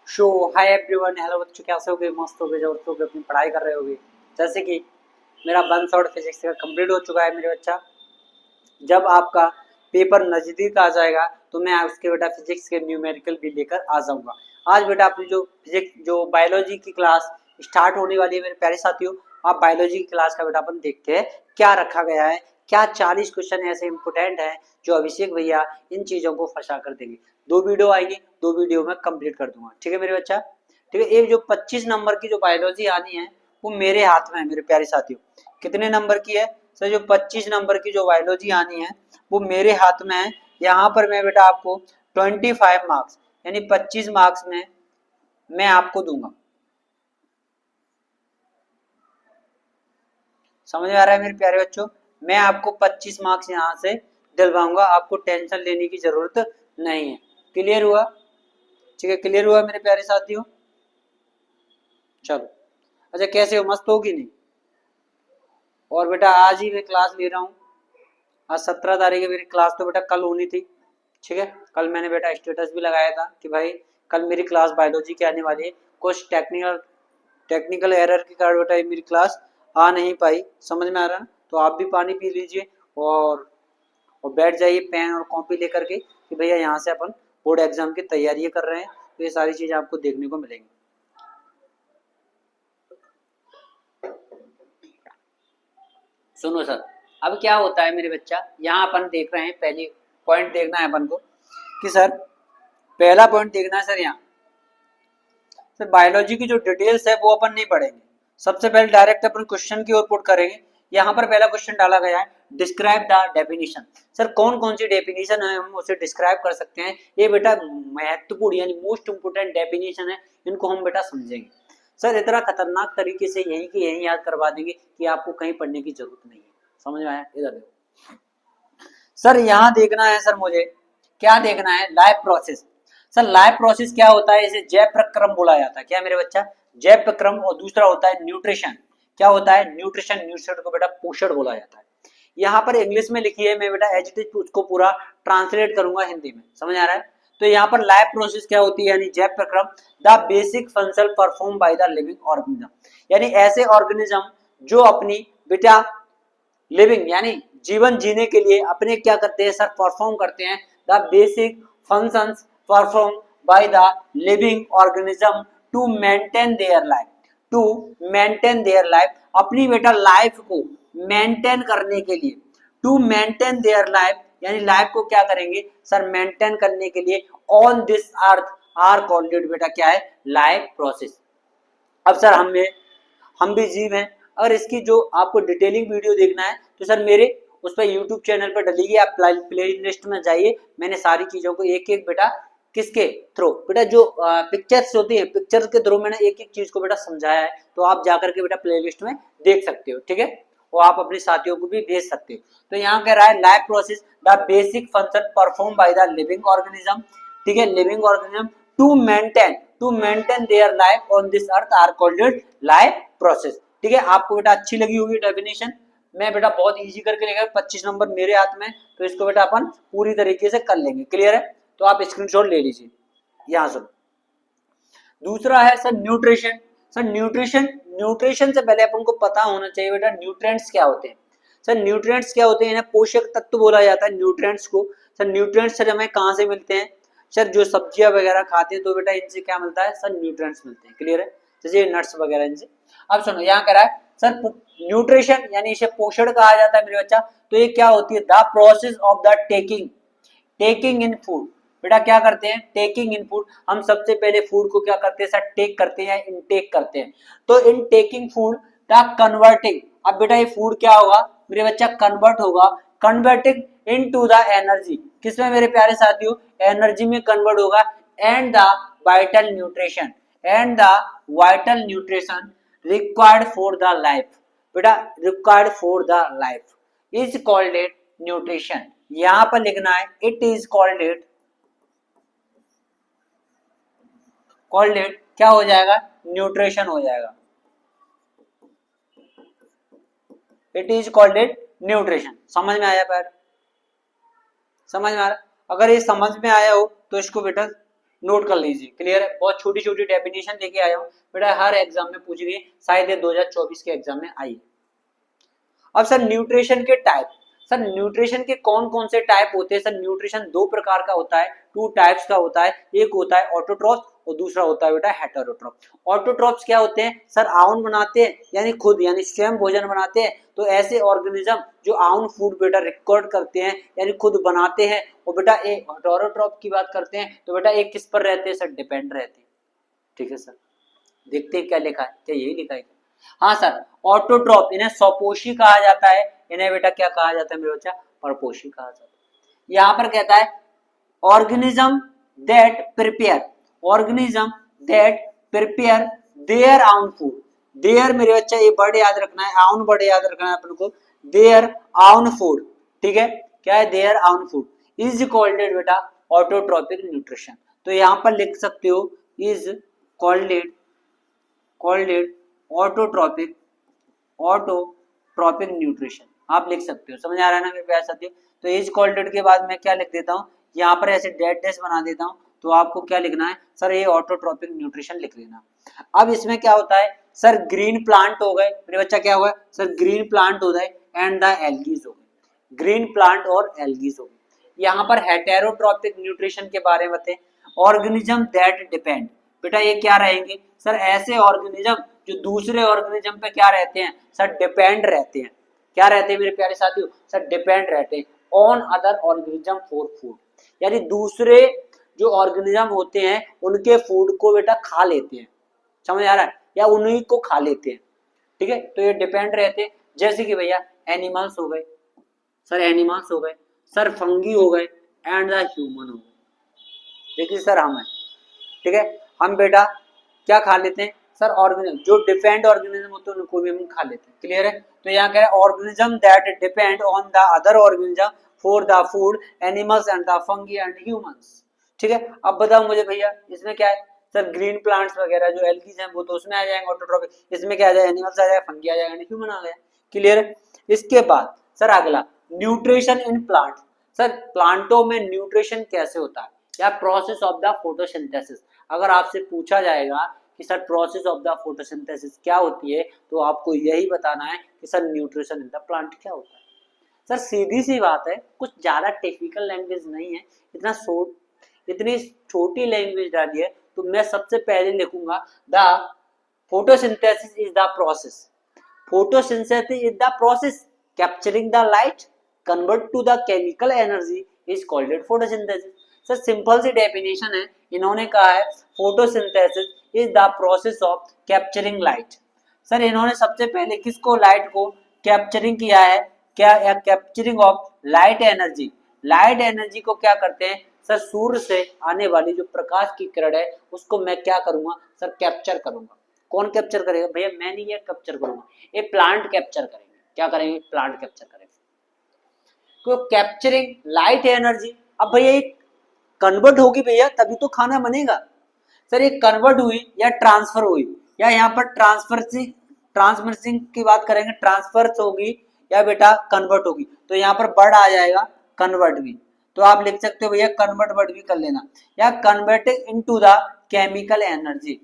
Show hi everyone, hello बच्चों, कैसे हो गए? मस्त हो गए, जबरदस्त हो गए, अपनी पढ़ाई कर रहे होगे। जैसे कि मेरा 1 शॉट फिजिक्स का कंप्लीट हो चुका है मेरे बच्चा। जब आपका पेपर नज़दीक आ जाएगा तो मैं उसके बेटा फिजिक्स के न्यूमेरिकल भी लेकर आ जाऊंगा। आज बेटा अपनी जो फिजिक्स जो बायोलॉजी की क्लास स्टार्ट होने वाली है मेरे प्यारे साथियों, आप बायोलॉजी की क्लास का बेटा अपन देखते हैं क्या रखा गया है। क्या 40 क्वेश्चन ऐसे इंपोर्टेंट हैं जो अभिषेक भैया इन चीजों को फंसा कर देंगे। 2 वीडियो आएगी, 2 वीडियो में कंप्लीट कर दूंगा। ठीक है मेरे बच्चा, ठीक है। ये जो 25 नंबर की जो बायोलॉजी आनी है वो मेरे हाथ में है मेरे प्यारे साथियों। कितने नंबर की है सर? जो 25 नंबर की जो बायोलॉजी आनी है वो मेरे हाथ में है। यहाँ पर मैं बेटा आपको 25 मार्क्स यानी 25 मार्क्स में मैं आपको दूंगा। समझ में आ रहा है मेरे प्यारे बच्चों? मैं आपको 25 मार्क्स यहाँ से दिलवाऊंगा, आपको टेंशन लेने की जरूरत नहीं है। क्लियर हुआ? ठीक है, क्लियर हुआ मेरे प्यारे साथियों? चलो, अच्छा कैसे हो? मस्त होगी नहीं? और बेटा आज ही मैं क्लास ले रहा हूँ। आज 17 तारीख है, मेरी क्लास तो बेटा कल होनी थी। ठीक है, कल मैंने बेटा स्टेटस भी लगाया था कि भाई कल मेरी क्लास बायोलॉजी की आने वाली है। कुछ टेक्निकल एरर के कारण बेटा मेरी क्लास आ नहीं पाई। समझ में आ रहा है? तो आप भी पानी पी लीजिए और बैठ जाइए पेन और कॉपी लेकर के कि भैया यहाँ से अपन बोर्ड एग्जाम की तैयारियां कर रहे हैं। तो ये सारी चीजें आपको देखने को मिलेंगी। सुनो सर, अब क्या होता है मेरे बच्चा, यहाँ अपन देख रहे हैं पहली पॉइंट देखना है अपन को कि सर पहला पॉइंट देखना है सर। यहाँ सर बायोलॉजी की जो डिटेल्स है वो अपन नहीं पढ़ेंगे। सबसे पहले डायरेक्ट अपन क्वेश्चन की ओर पुट करेंगे। यहाँ पर पहला क्वेश्चन डाला गया है, डिस्क्राइब द डेफिनेशन। सर कौन कौन सी डेफिनेशन है हम उसे डिस्क्राइब कर सकते हैं? ये बेटा महत्वपूर्ण यानी मोस्ट इंपोर्टेंट डेफिनेशन है, इनको हम बेटा समझेंगे। सर इतना खतरनाक तरीके से यही की यही याद करवा देंगे कि आपको कहीं पढ़ने की जरूरत नहीं है। समझ में आया? इधर देखो सर, यहाँ देखना है सर मुझे, क्या देखना है? Life process. Sir life process क्या होता है? इसे जैव प्रक्रम बोला जाता है। क्या मेरे बच्चा? जैव प्रक्रम। और दूसरा होता है न्यूट्रिशन। क्या होता है? न्यूट्रिशन। न्यूट्रिशन को बेटा पोषण बोला जाता है। यहाँ पर इंग्लिश में लिखी है, मैं बेटा एज इट इज उसको पूरा ट्रांसलेट करूंगा हिंदी में। समझ आ रहा है? तो यहाँ पर लाइफ प्रोसेस क्या होती है यानी जैव प्रक्रम, the basic function perform by the living organism. यानी ऐसे ऑर्गेनिज्म जो अपनी बेटा लिविंग यानी जीवन जीने के लिए अपने क्या करते हैं सर? परफॉर्म करते हैं the basic functions perform by the living organism to maintain their life. To maintain their life, अपनी बेटा लाइफ को मेंटेन करने के लिए। टू मेंटेन देयर लाइफ यानी लाइफ को क्या करेंगे सर? मेंटेन करने के लिए on this earth are called बेटा क्या है? Life process. अब सर हम भी जीव हैं। अगर इसकी जो आपको डिटेलिंग वीडियो देखना है तो सर मेरे उस पर यूट्यूब चैनल पर डलेगी, आप प्ले लिस्ट में जाइए। मैंने सारी चीजों को एक एक बेटा किसके थ्रू बेटा जो पिक्चर्स होती है पिक्चर्स के थ्रू मैंने एक एक चीज को बेटा समझाया है। तो आप जाकर के बेटा प्ले लिस्ट में देख सकते हो। ठीक है, और आप अपने साथियों को भी भेज सकते हो। तो यहाँ कह रहा है life process the basic function perform by the living organism. ठीक है, living organism to maintain their life on this earth are called life process. ठीक है, आपको बेटा अच्छी लगी होगी डेफिनेशन। मैं बेटा बहुत इजी करके लेगा, 25 नंबर मेरे हाथ में, तो इसको बेटा अपन पूरी तरीके से कर लेंगे। क्लियर है? तो आप स्क्रीनशॉट ले लीजिए। यहाँ से दूसरा है sir nutrition. Sir nutrition, nutrition से पहले अपन को पता होना चाहिए बेटा न्यूट्रिएंट्स क्या होते हैं। सर न्यूट्रिएंट्स क्या होते हैं? इन्हें पोषक तत्व बोला जाता है न्यूट्रिएंट्स को। सर न्यूट्रिएंट्स सर हमें कहाँ से मिलते हैं? सर जो सब्जियां वगैरह खाते हैं तो बेटा इनसे क्या मिलता है सर? न्यूट्रिएंट्स मिलते हैं। क्लियर है? जैसे नट्स वगैरह इनसे। अब सुनो, यहाँ कह रहा है सर न्यूट्रिशन यानी इसे पोषण कहा जाता है मेरे बच्चा। तो ये क्या होती है? The process of the taking in food. बेटा क्या करते हैं? Taking in food. हम सबसे पहले फूड को क्या करते हैं सर? टेक करते हैं या इनटेक करते हैं। तो in taking food the converting. अब बेटा ये फूड क्या होगा मेरे बच्चा? कन्वर्ट होगा। Converting into the energy. किसमें मेरे प्यारे साथियों? एनर्जी में कन्वर्ट होगा। And the vital nutrition required for the life. बेटा required for the life is called it nutrition. यहां पर लिखना है इट इज कॉल्ड इट क्या हो जाएगा? न्यूट्रिशन हो जाएगा। It is called it nutrition. समझ में आया? पर समझ में आ रहा? अगर ये समझ में आया हो तो इसको बेटा नोट कर लीजिए। क्लियर है? बहुत छोटी छोटी डेफिनेशन लेके आया हूँ बेटा, हर एग्जाम में पूछ गई, शायद ये 2024 के एग्जाम में आई। अब सर न्यूट्रिशन के टाइप, सर न्यूट्रिशन के कौन कौन से टाइप होते हैं? सर न्यूट्रिशन दो प्रकार का होता है, टू टाइप्स का होता है। एक होता है ऑटोट्रॉफ्स और दूसरा होता है बेटा हेटेरोट्रॉफ। ऑटोट्रॉफ्स क्या होते हैं? सर आउन बनाते हैं, यानी खुद यानी स्वयं भोजन बनाते हैं। तो ऐसे ऑर्गेनिज्म जो आउन फूड बेटा रिकॉर्ड करते हैं यानी खुद बनाते हैं। और बेटा एक हेटेरोट्रॉफ की बात करते हैं तो बेटा एक किस पर रहते हैं? सर डिपेंड रहते हैं। ठीक है सर, देखते हैं क्या लिखा है, क्या यही लिखा है? हाँ सर, ऑटोट्रॉफ इन्हें स्वपोषी कहा जाता है, इन्हें बेटा क्या कहा जाता है मेरे बच्चा? परपोषी कहा जाता है। यहाँ पर कहता है organism that prepare, organism that prepare their आउन फूड। देयर मेरे बच्चा ये वर्ड याद रखना है, आउन वर्ड याद रखना है अपन को, देयर आउन फूड। ठीक है, क्या है? देयर आउन फूड इज कॉल्ड बेटा ऑटोट्रॉपिक न्यूट्रिशन। तो यहाँ पर लिख सकते हो is called it autotrophic nutrition, आप लिख सकते हो। समझ आ रहा है ना मेरे प्यारे साथियों? तो इज कॉल्ड इट के बाद मैं क्या लिख देता हूँ, यहाँ पर ऐसे डेट डैश बना देता हूँ। तो आपको क्या लिखना है? सर ये ऑटोट्रॉपिक न्यूट्रिशन लिख लेना। अब इसमें क्या होता है? सर ग्रीन प्लांट हो गए मेरे बच्चा, क्या हुआ? सर ग्रीन प्लांट हो गए एंड द एल्गीज हो गए, ग्रीन प्लांट और एल्गीज हो गए। यहाँ पर हेटेरोट्रॉपिक न्यूट्रिशन के बारे में बताएं, ऑर्गेनिज्म दैट डिपेंड। बेटा ये क्या रहेंगे? सर ऐसे ऑर्गेनिज्म जो दूसरे ऑर्गेनिज्म पे क्या रहते हैं? सर डिपेंड रहते हैं। क्या रहते हैं मेरे प्यारे साथियों? सर डिपेंड रहते हैं on other organism for food, यानी दूसरे जो ऑर्गेनिज्म होते हैं उनके फूड को बेटा खा लेते हैं। समझ आ रहा है? या उन्हीं को खा लेते हैं। ठीक है, तो ये डिपेंड रहते हैं। जैसे कि भैया एनिमल्स हो गए, सर एनिमल्स हो गए, सर फंगी हो गए एंड द ह्यूमन हो गए। देखिए सर हम है, ठीक है, हम बेटा क्या खा लेते हैं? सर ऑर्गेनिज्म जो डिपेंड ऑर्गेनिज्म होते हैं उनको भी हम खा लेते हैं। क्लियर है? तो यहाँ कह रहे हैं organism that depend on the other organism for the food, animals and the fungi and humans. ठीक है, अब बताओ मुझे भैया इसमें क्या है? सर ग्रीन प्लांट्स वगैरह जो एल्गीज हैं वो तो उसमें आ जाएंगे ऑटोट्रॉपिक, इसमें क्या आ जाएगा? एनिमल्स आ जाएगा, फंगी आ जाएगा, ह्यूमन आ गया। क्लियर है? इसके बाद सर अगला न्यूट्रिशन इन प्लांट। सर प्लांटों में न्यूट्रिशन कैसे होता है, या प्रोसेस ऑफ द फोटोसिंथेसिस। अगर आपसे पूछा जाएगा कि sir process of the photosynthesis क्या होती है, तो आपको यही बताना है कि sir nutrition in the plant क्या होता है। सर सीधी सी बात है, कुछ ज्यादा टेक्निकल लैंग्वेज नहीं है, इतनी छोटी लैंग्वेज डाली है। तो मैं सबसे पहले लिखूंगा the photosynthesis is the process, photosynthesis is the process capturing the light convert to the chemical energy is called it photosynthesis. Sir simple सी डेफिनेशन है, इन्होंने कहा है photosynthesis is the process of capturing light. Sir इन्होंने सबसे पहले किसको? Light को कैप्चरिंग किया है। क्या? Capturing of light energy. Light energy को क्या करते हैं? सर सूर्य से आने वाली जो प्रकाश की किरण है उसको मैं क्या करूंगा? सर कैप्चर करूंगा। कौन कैप्चर करेगा भैया? मैं नहीं, ये कैप्चर करूंगा, ये प्लांट कैप्चर करेंगे। क्या करेंगे? प्लांट कैप्चर करेंगे। तो कैप्चरिंग लाइट एनर्जी, अब भैया ये कन्वर्ट होगी भैया तभी तो खाना बनेगा। सर ये कन्वर्ट हुई या ट्रांसफर हुई, या यहाँ पर ट्रांसफर्सिंग की बात करेंगे, ट्रांसफर होगी या बेटा कन्वर्ट होगी। तो यहाँ पर वर्ड आ जाएगा कन्वर्ट भी, तो आप लिख सकते हो भैया कन्वर्ट वर्ड भी कर लेना, या converting into the chemical energy.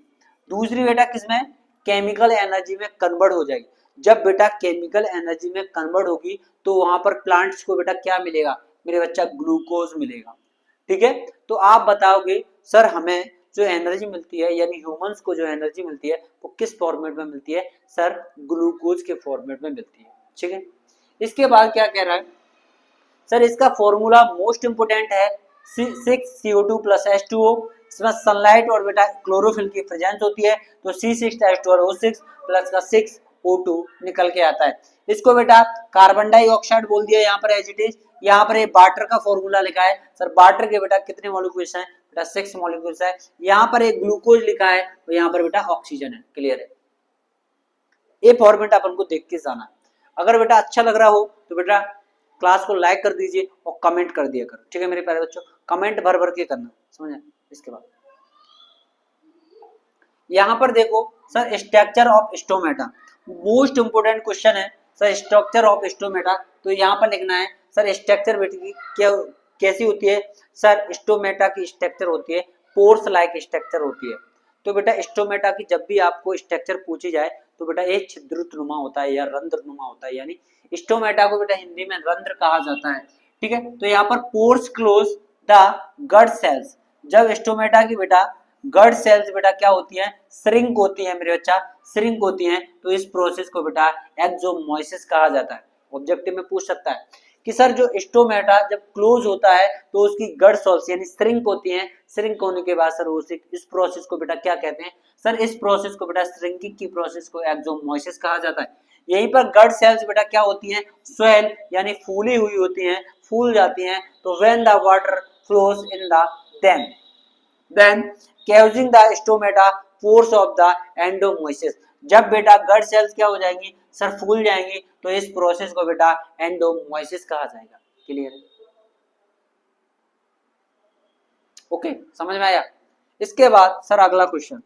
दूसरी बेटा किसमें? केमिकल एनर्जी में कन्वर्ट हो जाएगी। जब बेटा केमिकल एनर्जी में कन्वर्ट होगी तो वहां पर प्लांट्स को बेटा क्या मिलेगा मेरे बच्चा? ग्लूकोज मिलेगा। ठीक है, तो आप बताओगे सर हमें जो एनर्जी मिलती है, यानी ह्यूमंस को जो एनर्जी मिलती है वो किस फॉर्मेट में मिलती है? सर ग्लूकोज के फॉर्मेट में मिलती है। ठीक है, इसके बाद क्या कह रहा है? सर इसका फॉर्मूला मोस्ट इंपोर्टेंट है 6CO2 + H2O। इसमें सनलाइट और बेटा क्लोरोफिल की प्रेजेंस होती है, तो C6H12O6 प्लस का 6O2 निकल के आता है। इसको बेटा कार्बन डाइऑक्साइड बोल दिया यहाँ पर एज इट इज। यहाँ पर ये वाटर का फॉर्मूला लिखा है। सर वाटर के बेटा कितने मॉलिक्यूल्स हैं? बेटा 6 मॉलिक्यूल्स है। यहाँ पर एक ग्लूकोज लिखा है, तो यहाँ पर बेटा ऑक्सीजन है। क्लियर है? ये फॉर्मेट अपन को देख के जाना। अगर बेटा अच्छा लग रहा हो तो बेटा क्लास को लाइक कर दीजिए और कमेंट कर दिया करो। ठीक है मेरे प्यारे बच्चों, कमेंट भर भर के करना, समझे? इसके बाद यहाँ पर देखो sir structure of stomata, most important question है सर, स्ट्रक्चर ऑफ स्टोमेटा। तो यहाँ पर लिखना है सर स्ट्रक्चर बेटी कैसी होती है सर, स्टोमेटा की स्ट्रक्चर होती है पोर्स लाइक स्ट्रक्चर होती है। तो बेटा स्टोमेटा की जब भी आपको स्ट्रक्चर पूछी जाए तो बेटा ये छिद्रुतनुमा होता है या रंध्रनुमा होता है, यानी स्टोमेटा को बेटा हिंदी में रंध्र कहा जाता है। ठीक है, तो यहाँ पर pores close the guard cells, जब स्टोमेटा की बेटा गट सेल्स बेटा क्या होती है, श्रिंक होती है मेरे बच्चा, श्रिंक होती है, तो इस प्रोसेस को बेटा एक्सोमोसिस कहा जाता है। ऑब्जेक्टिव में पूछ सकता है कि सर जो स्टोमेटा जब क्लोज होता है तो उसकी गट सेल्स यानी श्रिंक होती है, श्रिंक होने के बाद सर उस इस प्रोसेस को बेटा क्या कहते हैं सर, इस प्रोसेस को बेटा श्रिंकिंग की प्रोसेस को एक्सोमोसिस कहा जाता है। यहीं पर गट सेल्स बेटा क्या होती हैं, स्वेल यानी फूली हुई होती हैं, फूल जाती हैं, तो when the water flows in the then causing the stomata pores of the endomeiosis, जब बेटा गट सेल्स क्या हो जाएंगी सर, फूल जाएंगी, तो इस प्रोसेस को बेटा एंडोमोसिस कहा जाएगा। क्लियर है? ओके, समझ में आया? इसके बाद सर अगला क्वेश्चन,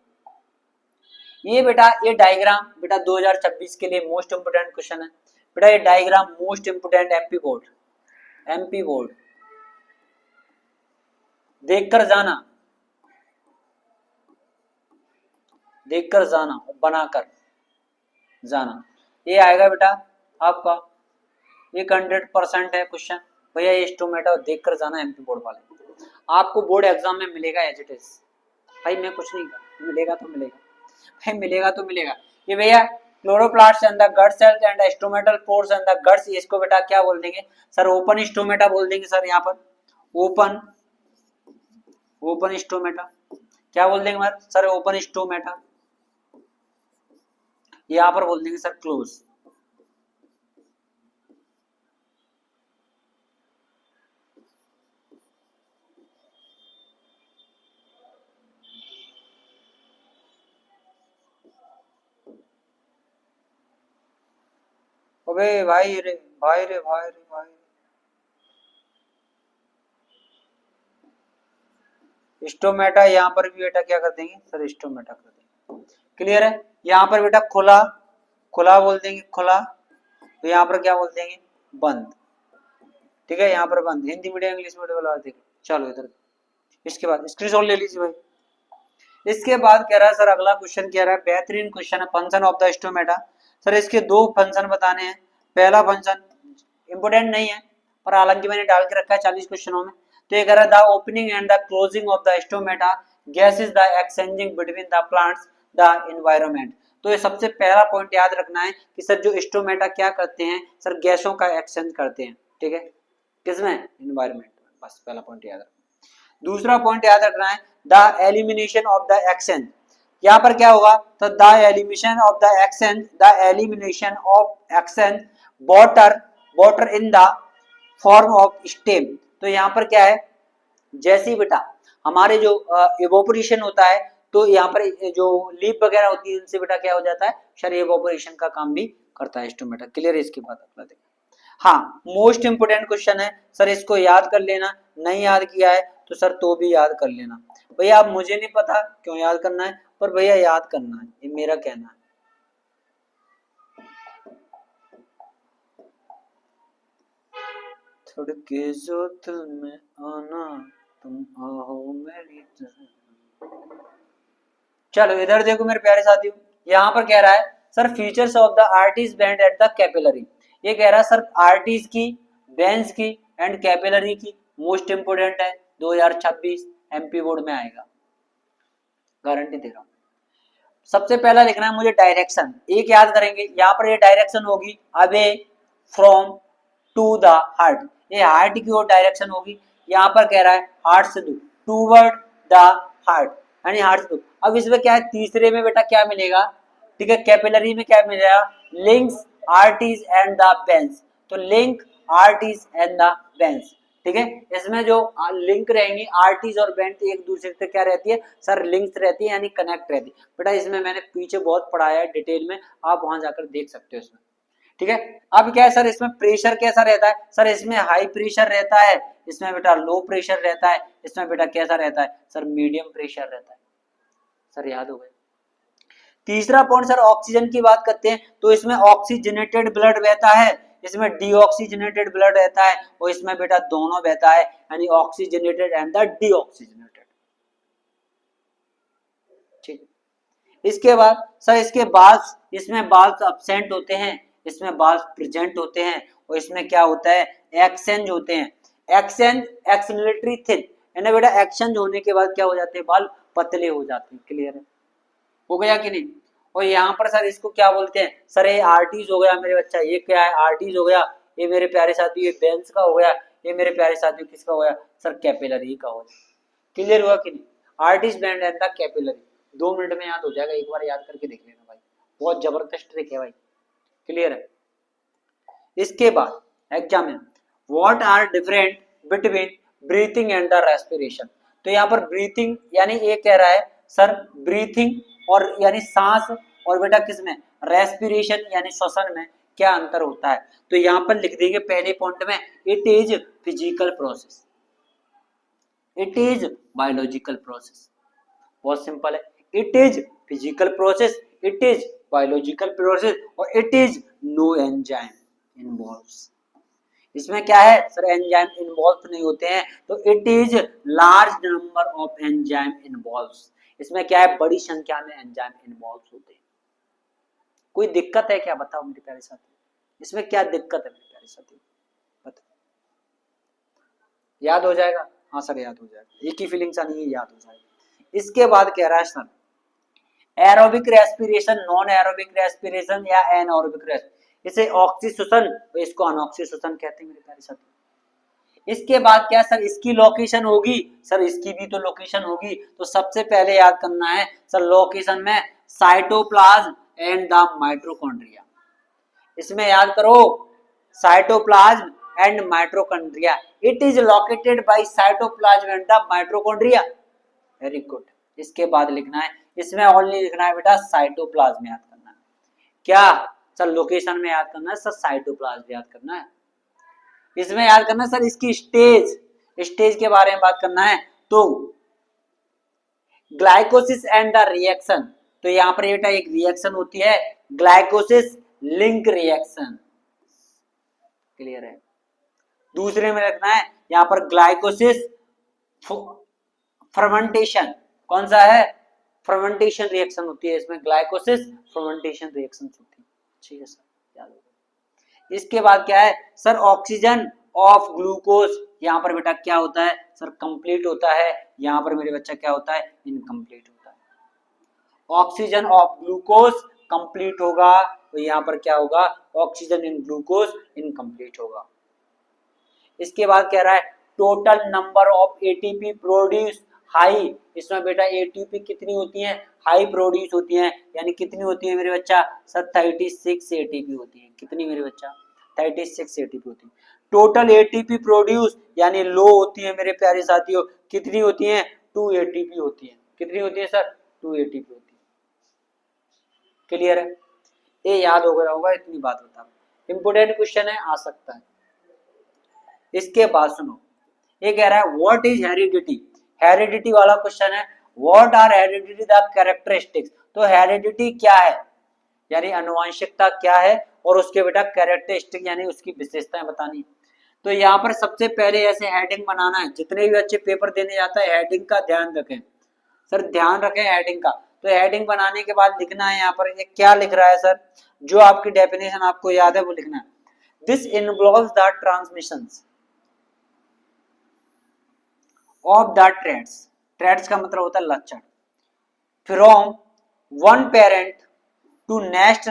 ये बेटा ये डायग्राम बेटा 2026 के लिए मोस्ट इंपोर्टेंट क्वेश्चन है बेटा, ये diagram most important MP board देखकर जाना बनाकर जाना, ये आएगा बेटा आपका, ये 100% है क्वेश्चन भैया, ये स्टोमेटा देखकर जाना एमपी बोर्ड वाले, आपको बोर्ड एग्जाम में मिलेगा एज इट इज भाई, मैं कुछ नहीं कहा, मिलेगा तो मिलेगा भाई, मिलेगा तो मिलेगा। ये भैया chloroplast and the guard cells and stomatal pores and the guards, इसको बेटा क्या बोल देंगे सर, ओपन स्टोमेटा बोल देंगे सर, यहाँ पर ओपन स्टोमेटा क्या बोल देंगे सर, ओपन स्टोमेटा, यहां पर बोल देंगे सर क्लोज। अबे भाई रे भाई रे भाई रे भाई, स्टोमेटा यहाँ पर भी बेटा क्या कर देंगे सर, स्टोमेटा कर देंगे। क्लियर है? यहाँ पर बेटा खुला बोल देंगे, खुला, तो यहाँ पर क्या बोल देंगे बंद। ठीक है, यहाँ पर बंद, हिंदी मीडियम इंग्लिश मीडियम वाला देखो। चलो इधर, इसके बाद स्क्रीनशॉट ले लीजिए भाई। इसके बाद कह रहा है सर अगला क्वेश्चन कह रहा है, बेहतरीन क्वेश्चन है, function of the stomata. Sir इसके दो फंक्शन बताने हैं। पहला फंक्शन इंपोर्टेंट नहीं है पर हालांकि मैंने डाल के रखा है 40 क्वेश्चनों में। तो ये कह रहा है the opening and the closing of the stomata, gases the exchanging between the plants the environment. तो ये सबसे पहला पॉइंट याद रखना है कि सर जो स्टोमेटा क्या करते हैं सर, गैसों का एक्सचेंज करते हैं। ठीक है, किसमें, एनवायरनमेंट, बस पहला पॉइंट याद रखना। दूसरा पॉइंट याद रखना है the elimination of the exchange. यहाँ पर क्या होगा तो the elimination of the exchange water in the form of stem. तो यहाँ पर क्या है, जैसे ही बेटा हमारे जो इवोपोरेशन होता है तो यहाँ पर जो लीफ वगैरह होती है इनसे बेटा क्या हो जाता है सर, इवोपोरेशन का काम भी करता है स्टोमेटा। क्लियर है? इसके बाद अगला देखो, हाँ मोस्ट इंपोर्टेंट क्वेश्चन है सर, इसको याद कर लेना, नहीं याद किया है तो सर तो भी याद कर लेना भैया। आप मुझे नहीं पता क्यों याद करना है, पर भैया याद करना है, ये मेरा कहना है। थोड़के जो दिल में आना तुम आओ मेरी तरफ। चलो इधर देखो मेरे प्यारे साथियों, यहाँ पर कह रहा है sir features of the artist band at the capillary. ये कह रहा है सर आर्टिस्ट की, वेंस की एंड कैपिलरी की, मोस्ट इंपोर्टेंट है 2026 एमपी बोर्ड में आएगा, गारंटी दे रहा हूं। सबसे पहला लिखना है मुझे डायरेक्शन, एक याद करेंगे, यहाँ पर ये डायरेक्शन होगी away from to the heart, ये हार्ट की ओर डायरेक्शन होगी। यहाँ पर कह रहा है हार्ट से दूर, टूवर्ड द हार्ट, यानी हार्ट से दूर। अब इसमें क्या है, तीसरे में बेटा क्या मिलेगा, ठीक है, कैपिलरी में क्या मिलेगा, links arteries and the veins. तो link arteries and the veins, ठीक है, इसमें जो लिंक रहेंगी आर्टरीज और वेन्स एक दूसरे से क्या रहती है सर, लिंक्स रहती है यानी कनेक्ट रहती है। बेटा इसमें मैंने पीछे बहुत पढ़ाया है डिटेल में, आप वहां जाकर देख सकते हो इसमें। ठीक है, अब क्या है सर, इसमें प्रेशर कैसा रहता है सर, इसमें हाई प्रेशर रहता है, इसमें बेटा लो प्रेशर रहता है, इसमें बेटा कैसा रहता है सर, मीडियम प्रेशर रहता है। सर याद हो गए। तीसरा पॉइंट सर ऑक्सीजन की बात करते हैं तो इसमें ऑक्सीजनेटेड ब्लड बहता है, इसमें डीऑक्सीजनेटेड ब्लड रहता है और इसमें बेटा दोनों बहता है, यानी ऑक्सीजनेटेड एंड द डीऑक्सीजनेटेड। ठीक, इसके बाद सर इसके बाद इसमें बाल्स अब्सेंट होते हैं, इसमें बाल्स प्रेजेंट होते हैं और इसमें क्या होता है, एक्सचेंज होते हैं। एक्सचेंज एक्सिलरेटरी थिन, यानी बेटा एक्सचेंज होने के बाद क्या हो जाते हैं, बाल पतले हो जाते हैं। क्लियर है, हो गया कि नहीं। और यहाँ पर सर इसको क्या बोलते हैं, सर ये आर्टीज हो गया मेरे बच्चा, ये क्या है, आर्टीज हो गया, ये मेरे प्यारे साथी ये वेन्स का हो गया, ये मेरे प्यारे साथी किसका हो गया, सर कैपिलरी का हो गया। क्लियर हुआ कि नहीं, artist band and the capillary, 2 minute में याद हो जाएगा, एक बार याद करके देख लेना भाई, बहुत जबरदस्त ट्रिक है भाई। क्लियर है। इसके बाद examine what are different between breathing and the respiration. तो यहाँ पर ब्रीथिंग यानी ये कह रहा है सर ब्रीथिंग और यानी सांस और बेटा किसमें, रेस्पिरेशन यानी श्वसन में क्या अंतर होता है। तो यहाँ पर लिख देंगे पहले पॉइंट में, it is physical process, it is biological process. बहुत सिंपल है, it is physical process, it is biological process और it is no enzyme involves. इसमें क्या है सर, एंजाइम इन्वॉल्व नहीं होते हैं, तो it is large number of enzyme involves. इसमें क्या है, बड़ी संख्या में एंजाइम इन्वॉल्व होते हैं। कोई दिक्कत है क्या, बताओ मेरे प्यारे साथी, इसमें क्या दिक्कत है मेरे प्यारे साथी, बताओ। याद हो जाएगा, हाँ सर याद हो जाएगा, एक ही फीलिंग सा नहीं है, याद हो जाएगा। इसके बाद कह रहा है sir aerobic respiration, non aerobic respiration या एनएरोबिक रेस्पिरेशन, इसे ऑक्सीश्वसन और इसको अनऑक्सीश्वसन कहते हैं मेरे प्यारे साथी। इसके बाद क्या सर, इसकी लोकेशन होगी, सर इसकी भी तो लोकेशन होगी, तो सबसे पहले याद करना है सर लोकेशन में साइटोप्लाज्म एंड द माइटोकॉन्ड्रिया। इसमें याद करो cytoplasm and mitochondria, it is located by cytoplasm and the mitochondria. Very good. इसके बाद लिखना है, इसमें ओनली लिखना है बेटा साइटोप्लाज्म याद करना है, क्या सर लोकेशन में याद करना है सर, साइटोप्लाज्म याद करना है। इसमें याद करना है सर इसकी स्टेज, स्टेज के बारे में बात करना है, तो ग्लाइकोसिस एंड द रिएक्शन, तो यहाँ पर बेटा एक रिएक्शन होती है ग्लाइकोसिस लिंक रिएक्शन। क्लियर है। दूसरे में रखना है यहाँ पर ग्लाइकोसिस फर्मेंटेशन, कौन सा है, फर्मेंटेशन रिएक्शन होती है, इसमें ग्लाइकोसिस फर्मेंटेशन रिएक्शन होती है। ठीक है सर, याद होगा। इसके बाद क्या है सर, ऑक्सीजन ऑफ ग्लूकोज, यहाँ पर बेटा क्या होता है सर, कंप्लीट होता है, यहाँ पर मेरे बच्चा क्या होता है, इनकम्प्लीट होता है। ऑक्सीजन ऑफ ग्लूकोज कंप्लीट होगा, तो यहाँ पर क्या होगा, ऑक्सीजन इन ग्लूकोज इनकम्प्लीट होगा। इसके बाद कह रहा है total number of ATP produce high, इसमें बेटा एटीपी कितनी होती है, हाई प्रोड्यूस होती है, यानी कितनी होती है मेरे बच्चा सर, 36 एटीपी होती है। कितनी मेरे बच्चा, 36 एटीपी होती है। टोटल एटीपी प्रोड्यूस यानी लो होती है मेरे प्यारे साथियों, कितनी होती है, 2 एटीपी होती है। कितनी होती है सर, 2 एटीपी होती है। क्लियर है, ये याद हो गया होगा, इतनी बात बता, इंपोर्टेंट क्वेश्चन है, आ सकता है। इसके बाद सुनो, ये कह रहा है व्हाट इज हेरिडिटी, हेरिडिटी वाला क्वेश्चन है, what are heredity the characteristics, तो हेरिडिटी क्या है यानी अनुवांशिकता क्या है, और उसके बेटा कैरेक्टरिस्टिक यानी उसकी विशेषताएं बतानी। तो यहाँ पर सबसे पहले ऐसे हेडिंग बनाना है, जितने भी बच्चे पेपर देने जाता है हेडिंग का ध्यान रखें सर, ध्यान रखें हेडिंग का। तो हेडिंग बनाने के बाद लिखना है यहाँ पर, ये क्या लिख रहा है सर, जो आपकी डेफिनेशन आपको याद है वो लिखना है। This involves the transmissions of the traits, traits का मतलब होता है लक्षण, from one parent to next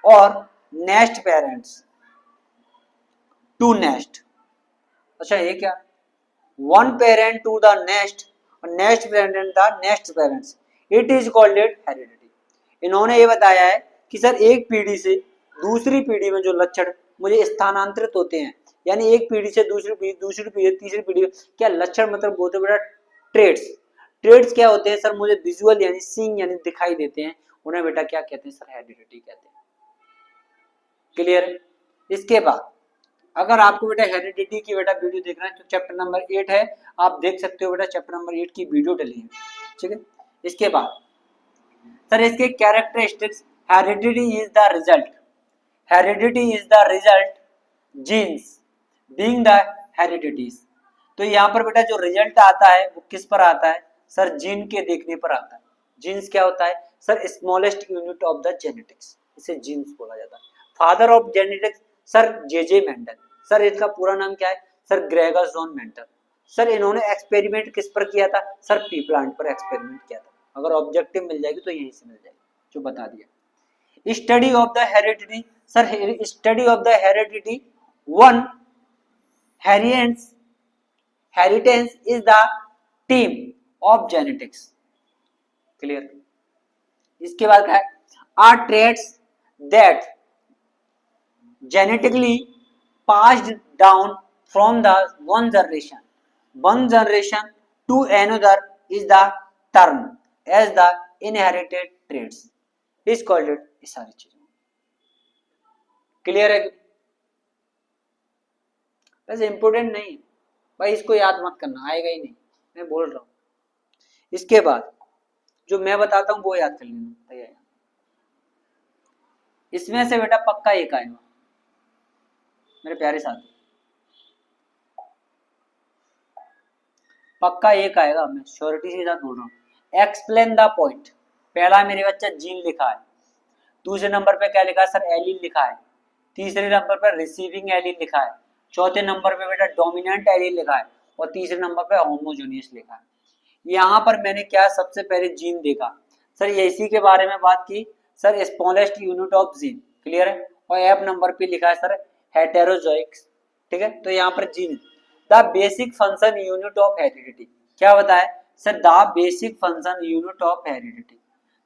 और नेक्स्ट पेरेंट्स टू नेक्स्ट। अच्छा ये क्या, one parent to the next और next parent the next parents, it is called it heredity. इन्होंने ये बताया है कि सर एक पीढ़ी से दूसरी पीढ़ी में जो लक्षण मुझे स्थानांतरित होते हैं, यानी एक पीढ़ी से दूसरी पीढ़ी, दूसरी पीढ़ी तीसरी पीढ़ी, क्या लक्षण मतलब बोलते बेटा ट्रेड्स। ट्रेड्स क्या होते हैं सर, मुझे विजुअल यानी सीइंग यानी दिखाई देते हैं, उन्हें बेटा क्या कहते हैं सर, हेरिडिटी कहते हैं। क्लियर। इसके बाद अगर आपको बेटा हेरिडिटी की बेटा वीडियो देखना है तो चैप्टर नंबर 8 है, आप देख सकते हो बेटा, चैप्टर नंबर 8 की वीडियो डली है। ठीक है। इसके बाद सर इसके characteristics, heredity is the result, heredity is the result genes being the heredities. तो यहाँ पर बेटा जो रिजल्ट आता है वो किस पर आता है सर, जीन के देखने पर आता है। जीन्स क्या होता है sir, smallest unit of the genetics, इसे जीन्स बोला जाता है। Father of genetics sir J Mendel. Sir इसका पूरा नाम क्या है sir, Gregor John Mendel. Sir इन्होंने एक्सपेरिमेंट किस पर किया था सर, पी प्लांट पर एक्सपेरिमेंट किया था। अगर ऑब्जेक्टिव मिल जाएगी तो यहीं से मिल जाएगी, जो बता दिया। Study of the heredity sir, study of the heredity one inheritance is the team of genetics. Clear. इसके बाद क्या है, are traits that genetically passed down from the one generation to another is the term as the inherited traits is called it. ये सारी चीजें clear है। वैसे important नहीं भाई, इसको याद मत करना, आएगा ही नहीं, मैं बोल रहा हूं। इसके बाद जो मैं बताता हूं वो याद कर लेना तैयार। इसमें से बेटा पक्का एक आएगा मेरे प्यारे साथी, पक्का एक आएगा, मैं श्योरिटी के साथ बोल रहा हूँ। Explain the point. पहला मेरे बच्चा जीन लिखा है, दूसरे नंबर पे क्या लिखा है सर, एलील लिखा है, तीसरे नंबर पर रिसीविंग एलील लिखा है, चौथे नंबर पे बेटा डोमिनेंट एलील लिखा है, और तीसरे नंबर पे होमोजेनियस लिखा है। यहाँ पर मैंने क्या सबसे पहले जीन देखा सर, ये इसी के बारे में बात की sir, smallest unit of gene. Clear है। और एफ नंबर पे लिखा है सर हेटेरोजोइक्स। ठीक है, तो यहाँ पर gene the basic function unit of heredity क्या बताया sir, the basic function unit of heredity.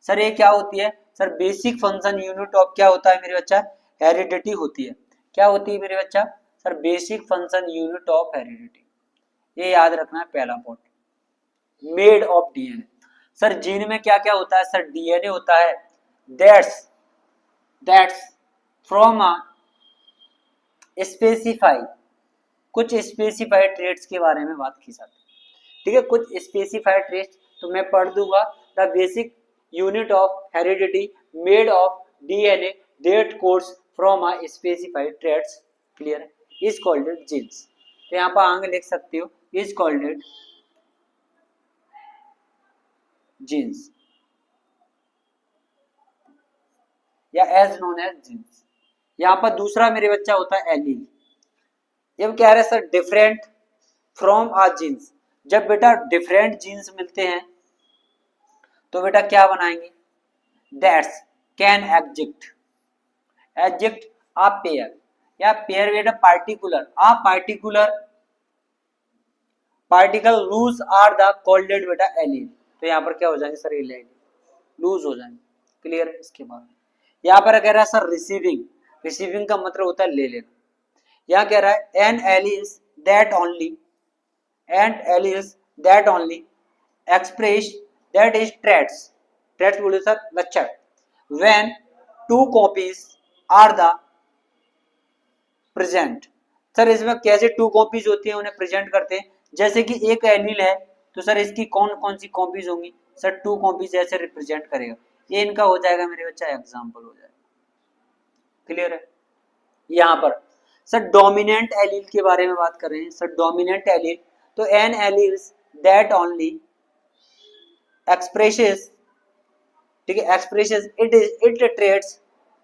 Sir ये क्या होती है sir, basic function unit of क्या होता है मेरे बच्चा, हेरिडिटी होती है। क्या होती है मेरे बच्चा sir, basic function unit of heredity. ये याद रखना है पहला point. Made of DNA sir, gene में क्या क्या होता है सर, डीएनए होता है, दैट्स फ्रॉम अ स्पेसिफाई, कुछ स्पेसिफाइड ट्रेट्स के बारे में बात की जाती है। ठीक है, कुछ स्पेसिफाइड ट्रेट्स तो मैं पढ़ दूंगा। The basic unit of heredity made of DNA that codes from a specified traits, clear, is called it genes. तो यहाँ पर आगे लिख सकते हो, इज कॉल्ड इट जीन्स या एज नोन एज जीन्स। यहाँ पर दूसरा मेरे बच्चा होता है एलील। जब कह रहे sir different from a genes, जब बेटा डिफरेंट जीन्स मिलते हैं तो बेटा क्या बनाएंगे, that's can exist a pair, या पेयर बेटा particle loose are the called बेटा एलील। तो यहाँ पर क्या हो जाएंगे सर, एलील लूज हो जाएंगे। क्लियर है। इसके बाद यहाँ पर कह रहा है सर रिसीविंग का मतलब होता है ले लेना। यहाँ कह रहा है an alleles that only express that is traits बोले सर लक्षण, when two copies are the present. Sir इसमें कैसे टू कॉपीज होती है उन्हें प्रेजेंट करते हैं, जैसे कि एक एलील है तो सर इसकी कौन कौन सी कॉपीज होंगी सर, टू कॉपीज ऐसे रिप्रेजेंट करेगा। ये इनका हो जाएगा मेरे बच्चा एग्जाम्पल हो जाएगा। क्लियर है। यहाँ पर सर डोमिनेंट एलील के बारे में बात कर रहे हैं। सर डोमिनेंट एलील तो an alleles that only expresses, ठीक है, expresses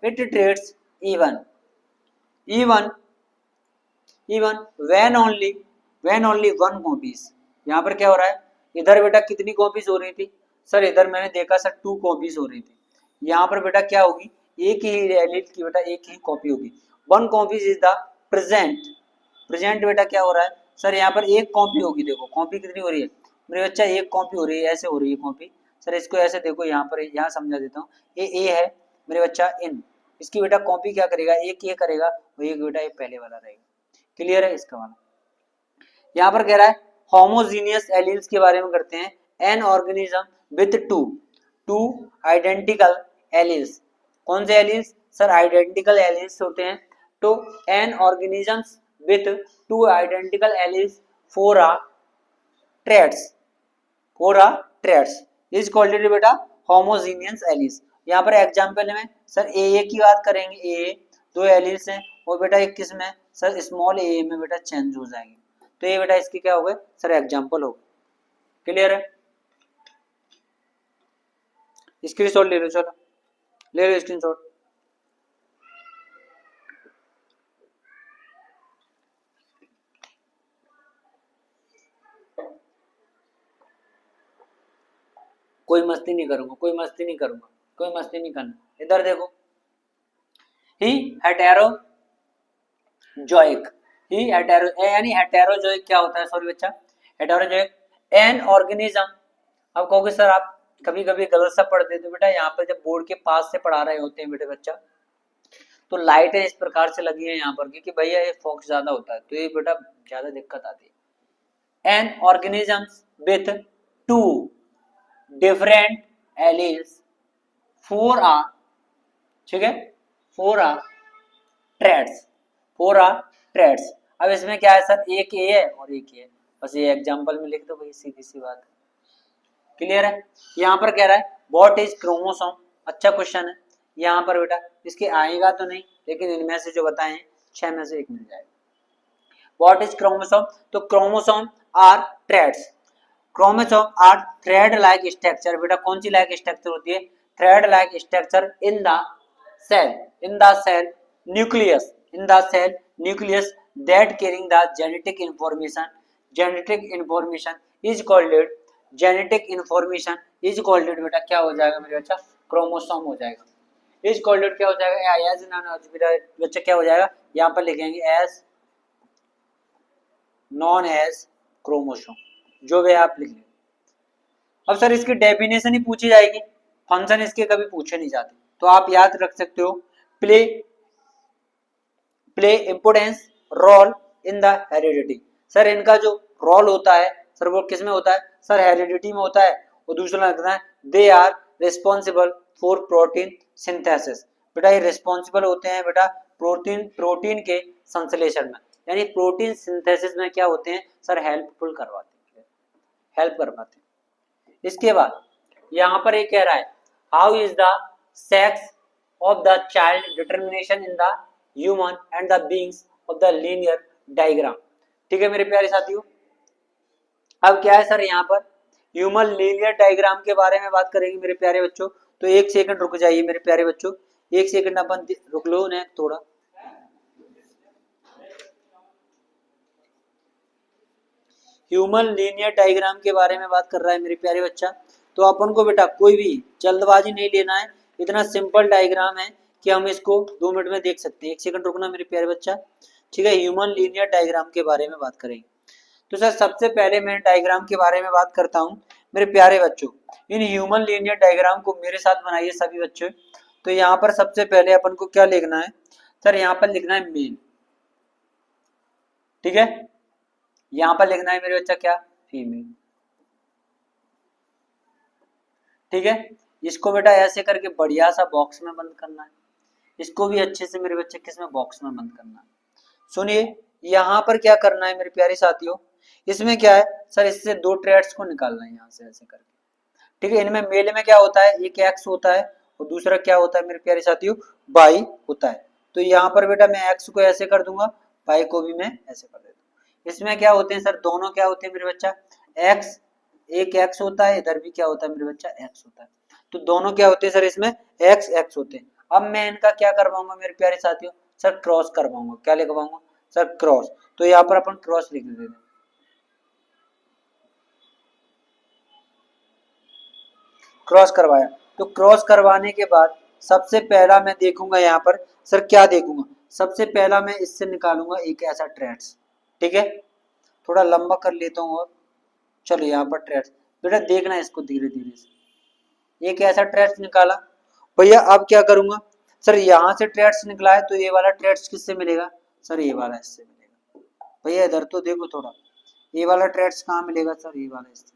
it traits even when only one copies. यहाँ पर क्या हो रहा है, इधर बेटा कितनी कॉपीज हो रही थी सर, इधर मैंने देखा सर टू कॉपीज हो रही थी। यहाँ पर बेटा क्या होगी, एक ही एलील की बेटा एक ही कॉपी होगी। One copies is the present बेटा क्या हो रहा है सर, यहाँ पर एक कॉपी होगी। देखो कॉपी कितनी हो रही है मेरे बच्चा, एक कॉपी हो रही है, ऐसे हो रही है कॉपी। सर इसको ऐसे देखो, यहाँ पर यहाँ समझा देता हूँ, ये ए है मेरे बच्चा इन, इसकी बेटा कॉपी क्या करेगा, एक ये करेगा, वो एक बेटा ये पहले वाला रहेगा। क्लियर है। इसका वाला यहाँ पर कह रहा है होमोजीनियस एलील्स के बारे में करते हैं। An organism with two identical alleles. कौन से एलील्स सर, आइडेंटिकल एलील्स होते हैं। तो N organisms with two identical alleles for a traits is called बेटा होमोजीनियस एलील्स। यहाँ पर एग्जांपल में सर ए की बात करेंगे, ए दो एलिल्स हैं और बेटा एक किस में सर स्मॉल ए में बेटा चेंज हो जाएंगे। तो ये बेटा इसकी क्या हो गए सर एग्जाम्पल हो गए। क्लियर है? स्क्रीनशॉट ले लो, चलो ले लो स्क्रीनशॉट। कोई मस्ती नहीं करूंगा, कोई मस्ती नहीं करूंगा, कोई मस्ती नहीं करना। इधर देखो, ही हेटेरोजोइक, ही हेटेरो यानी हेटेरोजोइक क्या होता है सॉरी बच्चा, हेटेरोजोइक एन ऑर्गेनिज्म। अब कहोगे सर आप कभी कभी गलत सा पढ़ देते हो बेटा, यहाँ पर जब बोर्ड के पास से पढ़ा रहे होते हैं बेटे बच्चा, तो लाइटें इस प्रकार से लगी है यहाँ पर क्योंकि भैया ये फोकस ज्यादा होता है तो ये बेटा ज्यादा दिक्कत आती है। An organisms with two different alleles for are, ठीक है, for are traits, for are traits. अब इसमें क्या है सर, एक ए है और एक ए है, बस ये एग्जांपल में लिख दो भाई, सीधी सी बात है। क्लियर है? यहाँ पर कह रहा है व्हाट इज क्रोमोसोम, अच्छा क्वेश्चन है। यहाँ पर बेटा इसके आएगा तो नहीं, लेकिन इनमें से जो बताए हैं 6 में से एक मिल जाएगा। व्हाट इज क्रोमोसोम, तो chromosome are threads, chromosome are thread like structure. बेटा कौन सी लाइक स्ट्रक्चर होती है, thread like structure in the cell, in the cell nucleus, in the cell nucleus that carrying the genetic information, genetic information is called, genetic information is called बेटा क्या हो जाएगा मेरे बच्चा, क्रोमोसोम हो जाएगा। इज कॉल्ड क्या हो जाएगा, एज बच्चा क्या हो जाएगा, यहाँ पर लिखेंगे एज नॉन एज क्रोमोसोम, जो भी आप लिख लें। अब सर इसकी डेफिनेशन ही पूछी जाएगी, फंक्शन इसके कभी पूछे नहीं जाते, तो आप याद रख सकते हो play, play importance role in the heredity. Sir इनका जो रोल होता है सर वो किस में होता है, सर हेरिडिटी में होता है। और दूसरा लगता है they are responsible for protein synthesis, बेटा ये रिस्पॉन्सिबल होते हैं बेटा प्रोटीन के संश्लेषण में, यानी प्रोटीन सिंथेसिस में क्या होते हैं सर, हेल्पफुल करवाते हैं, हेल्प करवाते हैं। इसके बाद यहाँ पर ये कह रहा है how is the sex of the child determination in the human and the beings of the linear diagram. ठीक है मेरे प्यारे साथियों, अब क्या है सर यहाँ पर ह्यूमन लीनियर डायग्राम के बारे में बात करेंगे मेरे प्यारे बच्चों। तो एक सेकंड रुक जाइए मेरे प्यारे बच्चों, एक सेकंड अपन रुक लो ने थोड़ा। ह्यूमन लीनियर डायग्राम के बारे में बात कर रहा है मेरे प्यारे बच्चा। तो अपन को बेटा कोई भी जल्दबाजी नहीं लेना है, इतना सिंपल डायग्राम है कि हम इसको 2 मिनट में देख सकते हैं। एक सेकंड रुकना मेरे प्यारे बच्चा, ठीक है। ह्यूमन लीनियर डायग्राम के बारे में बात करेंगे। तो सर सबसे पहले मैं डायग्राम के बारे में बात करता हूँ मेरे प्यारे बच्चों। इन ह्यूमन लीनियर डायग्राम को मेरे साथ बनाइए सभी बच्चों। तो यहाँ पर सबसे पहले अपन को क्या लिखना है सर, यहाँ पर लिखना है मेल, ठीक है। यहाँ पर लिखना है मेरे बच्चा क्या, फीमेल, ठीक है। इसको बेटा ऐसे करके बढ़िया सा बॉक्स में बंद करना है, इसको भी अच्छे से मेरे बच्चे किस में, बॉक्स में बंद करना है। सुनिए यहाँ पर क्या करना है मेरे प्यारे साथियों, इसमें क्या है सर, इससे 2 ट्रेड्स को निकालना है यहाँ से ऐसे करके, ठीक है। इनमें मेल में क्या होता है, एक एक्स होता है और दूसरा क्या होता है मेरे प्यारे साथियों, वाई होता है। तो यहाँ पर बेटा मैं एक्स को ऐसे कर दूंगा, वाई को भी मैं ऐसे कर देता हूँ। इसमें क्या होते हैं सर, दोनों क्या होते हैं मेरे बच्चा, एक्स, एक एक्स होता है, इधर भी क्या होता है मेरे बच्चा, एक्स होता है। तो दोनों क्या होते हैं सर, इसमें एक्स एक्स होते हैं। अब मैं इनका क्या करवाऊंगा मेरे प्यारे साथियों, सर क्रॉस करवाऊंगा। क्या लिखवाऊंगा सर, क्रॉस। तो यहाँ पर अपन क्रॉस लिख देते हैं, क्रॉस करवाया। तो क्रॉस करवाने के बाद सबसे पहला मैं देखूंगा यहाँ पर सर, क्या देखूंगा, सबसे पहला मैं इससे निकालूंगा एक ऐसा ट्रेड्स, ठीक है। थोड़ा लंबा कर लेता हूँ और चलो यहाँ पर ट्रेड्स, बेटा देखना इसको धीरे धीरे से, एक ऐसा ट्रेड्स निकाला भैया। अब क्या करूंगा सर, यहाँ से ट्रेड्स निकला है तो ये वाला ट्रेड्स किससे मिलेगा सर, ये वाला इससे मिलेगा। भैया इधर तो देखो थोड़ा, ये वाला ट्रेड्स कहाँ मिलेगा सर, ये वाला इससे,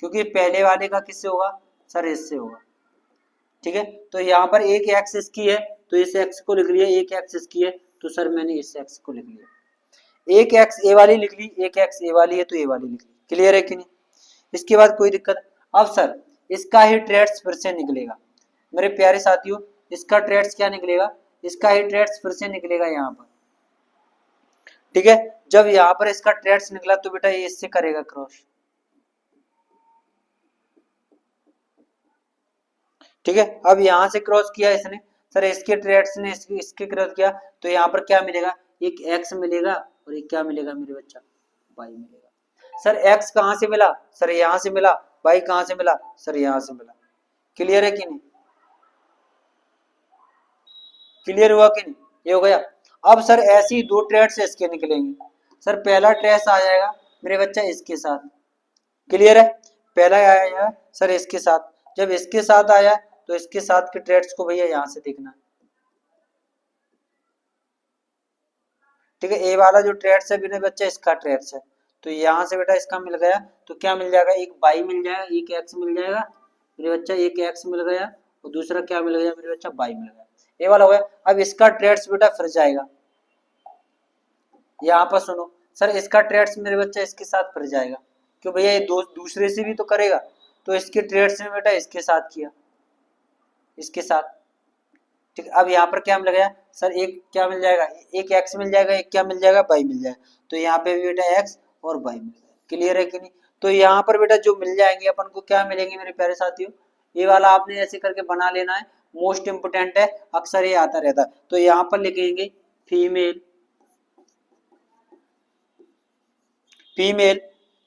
क्योंकि पहले वाले का किससे होगा सर, इससे होगा, ठीक है। तो यहाँ पर एक एक्स इसकी है तो इस एक्स को लिख लिया, एक एक्स इसकी है तो सर मैंने इस एक्स को लिख लिया, एक एक्स ए वाली लिख ली, एक एक्स ए वाली है तो ए वाली लिख ली। क्लियर है कि नहीं, इसके बाद कोई दिक्कत। अब सर इसका ही ट्रेड्स फिर से निकलेगा मेरे प्यारे साथियों, इसका ट्रेड्स क्या निकलेगा, इसका ही ट्रेड्स फिर से निकलेगा यहाँ पर, ठीक है। जब यहाँ पर इसका ट्रेड्स निकला तो बेटा ये इससे करेगा क्रॉस, ठीक है। अब यहाँ से क्रॉस किया इसने, सर इसके ट्रेड्स ने इसके क्रॉस किया, तो यहाँ पर क्या मिलेगा, एक एक्स मिलेगा और एक क्या मिलेगा मेरे बच्चा, वाई मिलेगा। सर एक्स कहाँ से मिला, सर यहाँ से मिला, वाई कहाँ से मिला, सर यहाँ से मिला। क्लियर है कि नहीं, क्लियर हुआ कि नहीं, ये हो गया। अब सर ऐसी दो ट्रेड्स इसके निकलेंगे, सर पहला ट्रेस आ जाएगा मेरे बच्चा इसके साथ, क्लियर है, पहला आया सर इसके साथ, जब इसके साथ आया तो इसके साथ के ट्रेड्स को भैया यहां से देखना है, ठीक है। ए वाला जो ट्रेड्स है मेरे बच्चा इसका ट्रेड्स है, तो यहाँ से बेटा इसका मिल गया, तो क्या मिल जाएगा, एक बाई मिल जाएगा, एक एक्स मिल जाएगा मेरे बच्चा, एक एक्स मिल गया और दूसरा क्या मिल गया मेरे बच्चा, बाई मिल गया, ये वाला हो गया। अब इसका ट्रेड्स बेटा फिर जाएगा, यहाँ पर सुनो सर इसका ट्रेड्स मेरे बच्चा इसके साथ फिर जाएगा, क्यों भैया ये दूसरे से भी तो करेगा, तो इसके ट्रेड्स में बेटा इसके साथ किया, इसके साथ, ठीक है। अब यहाँ पर क्या मिल गया, सर एक क्या मिल जाएगा, एक एक्स मिल जाएगा, एक क्या मिल जाएगा, वाई मिल जाएगा, तो यहाँ पे भी बेटा एक्स और वाई मिल जाएगा, क्लियर है कि नहीं। तो यहाँ पर बेटा जो मिल जाएंगे अपन को क्या मिलेंगे मेरे प्यारे साथियों, ये वाला आपने ऐसे करके बना लेना है, मोस्ट इंपोर्टेंट है, अक्सर ये आता रहता है। तो यहाँ पर लिखेंगे फीमेल, फीमेल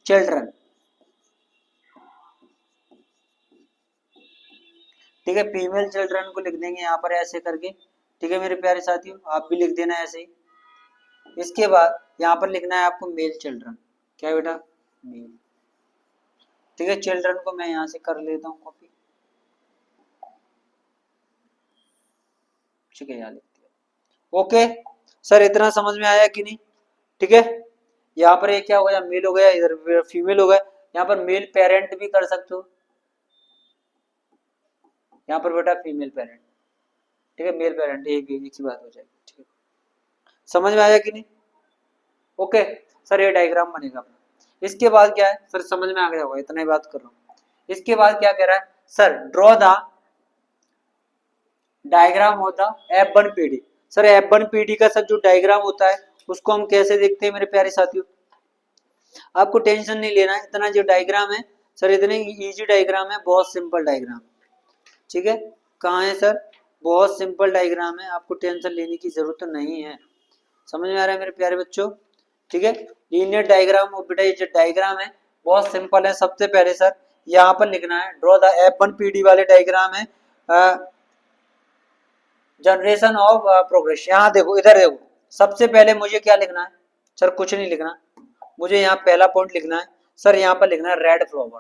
चिल्ड्रन, ठीक है, फीमेल चिल्ड्रन को लिख देंगे यहाँ पर ऐसे करके, ठीक है मेरे प्यारे साथियों, आप भी लिख देना ऐसे ही। इसके बाद यहाँ पर लिखना है आपको मेल चिल्ड्रन, क्या बेटा, मेल, ठीक है। चिल्ड्रन को मैं यहाँ से कर लेता हूँ कॉपी, ठीक है, यहाँ लिख दिया, ओके। सर इतना समझ में आया कि नहीं, ठीक है। यहाँ पर ये क्या हो गया, मेल हो गया, इधर फीमेल हो गया, यहाँ पर मेल पेरेंट भी कर सकते हो, यहाँ पर बेटा फीमेल पेरेंट, ठीक है, मेल पेरेंट, एक ही बात हो जाएगी, ठीक है। समझ में आया कि नहीं, ओके। सर ये डायग्राम बनेगा अपना, इसके बाद क्या है, सर समझ में आ गया होगा, इतना ही बात कर रहा हूँ। इसके बाद क्या कह रहा है, सर ड्रॉ द डायग्राम होता F1 PD, sir F1 PD का सर जो डायग्राम होता है उसको हम कैसे देखते हैं मेरे प्यारे साथियों, आपको टेंशन नहीं लेना है, इतना जो डायग्राम है सर इतने इजी डायग्राम है, बहुत सिंपल डायग्राम, ठीक है। कहाँ है सर, बहुत सिंपल डायग्राम है, आपको टेंशन लेने की जरूरत नहीं है, समझ में आ रहा है मेरे प्यारे बच्चों, ठीक है। लीनियर डायग्राम और बेटा ये जो डायग्राम है बहुत सिंपल है। सबसे पहले सर यहाँ पर लिखना है, ड्रॉ द F1 PD वाले डायग्राम है, जनरेशन ऑफ प्रोग्रेस, यहाँ देखो, इधर देखो, सबसे पहले मुझे क्या लिखना है, सर कुछ नहीं लिखना, मुझे यहाँ पहला पॉइंट लिखना है, सर यहाँ पर लिखना है रेड फ्लावर,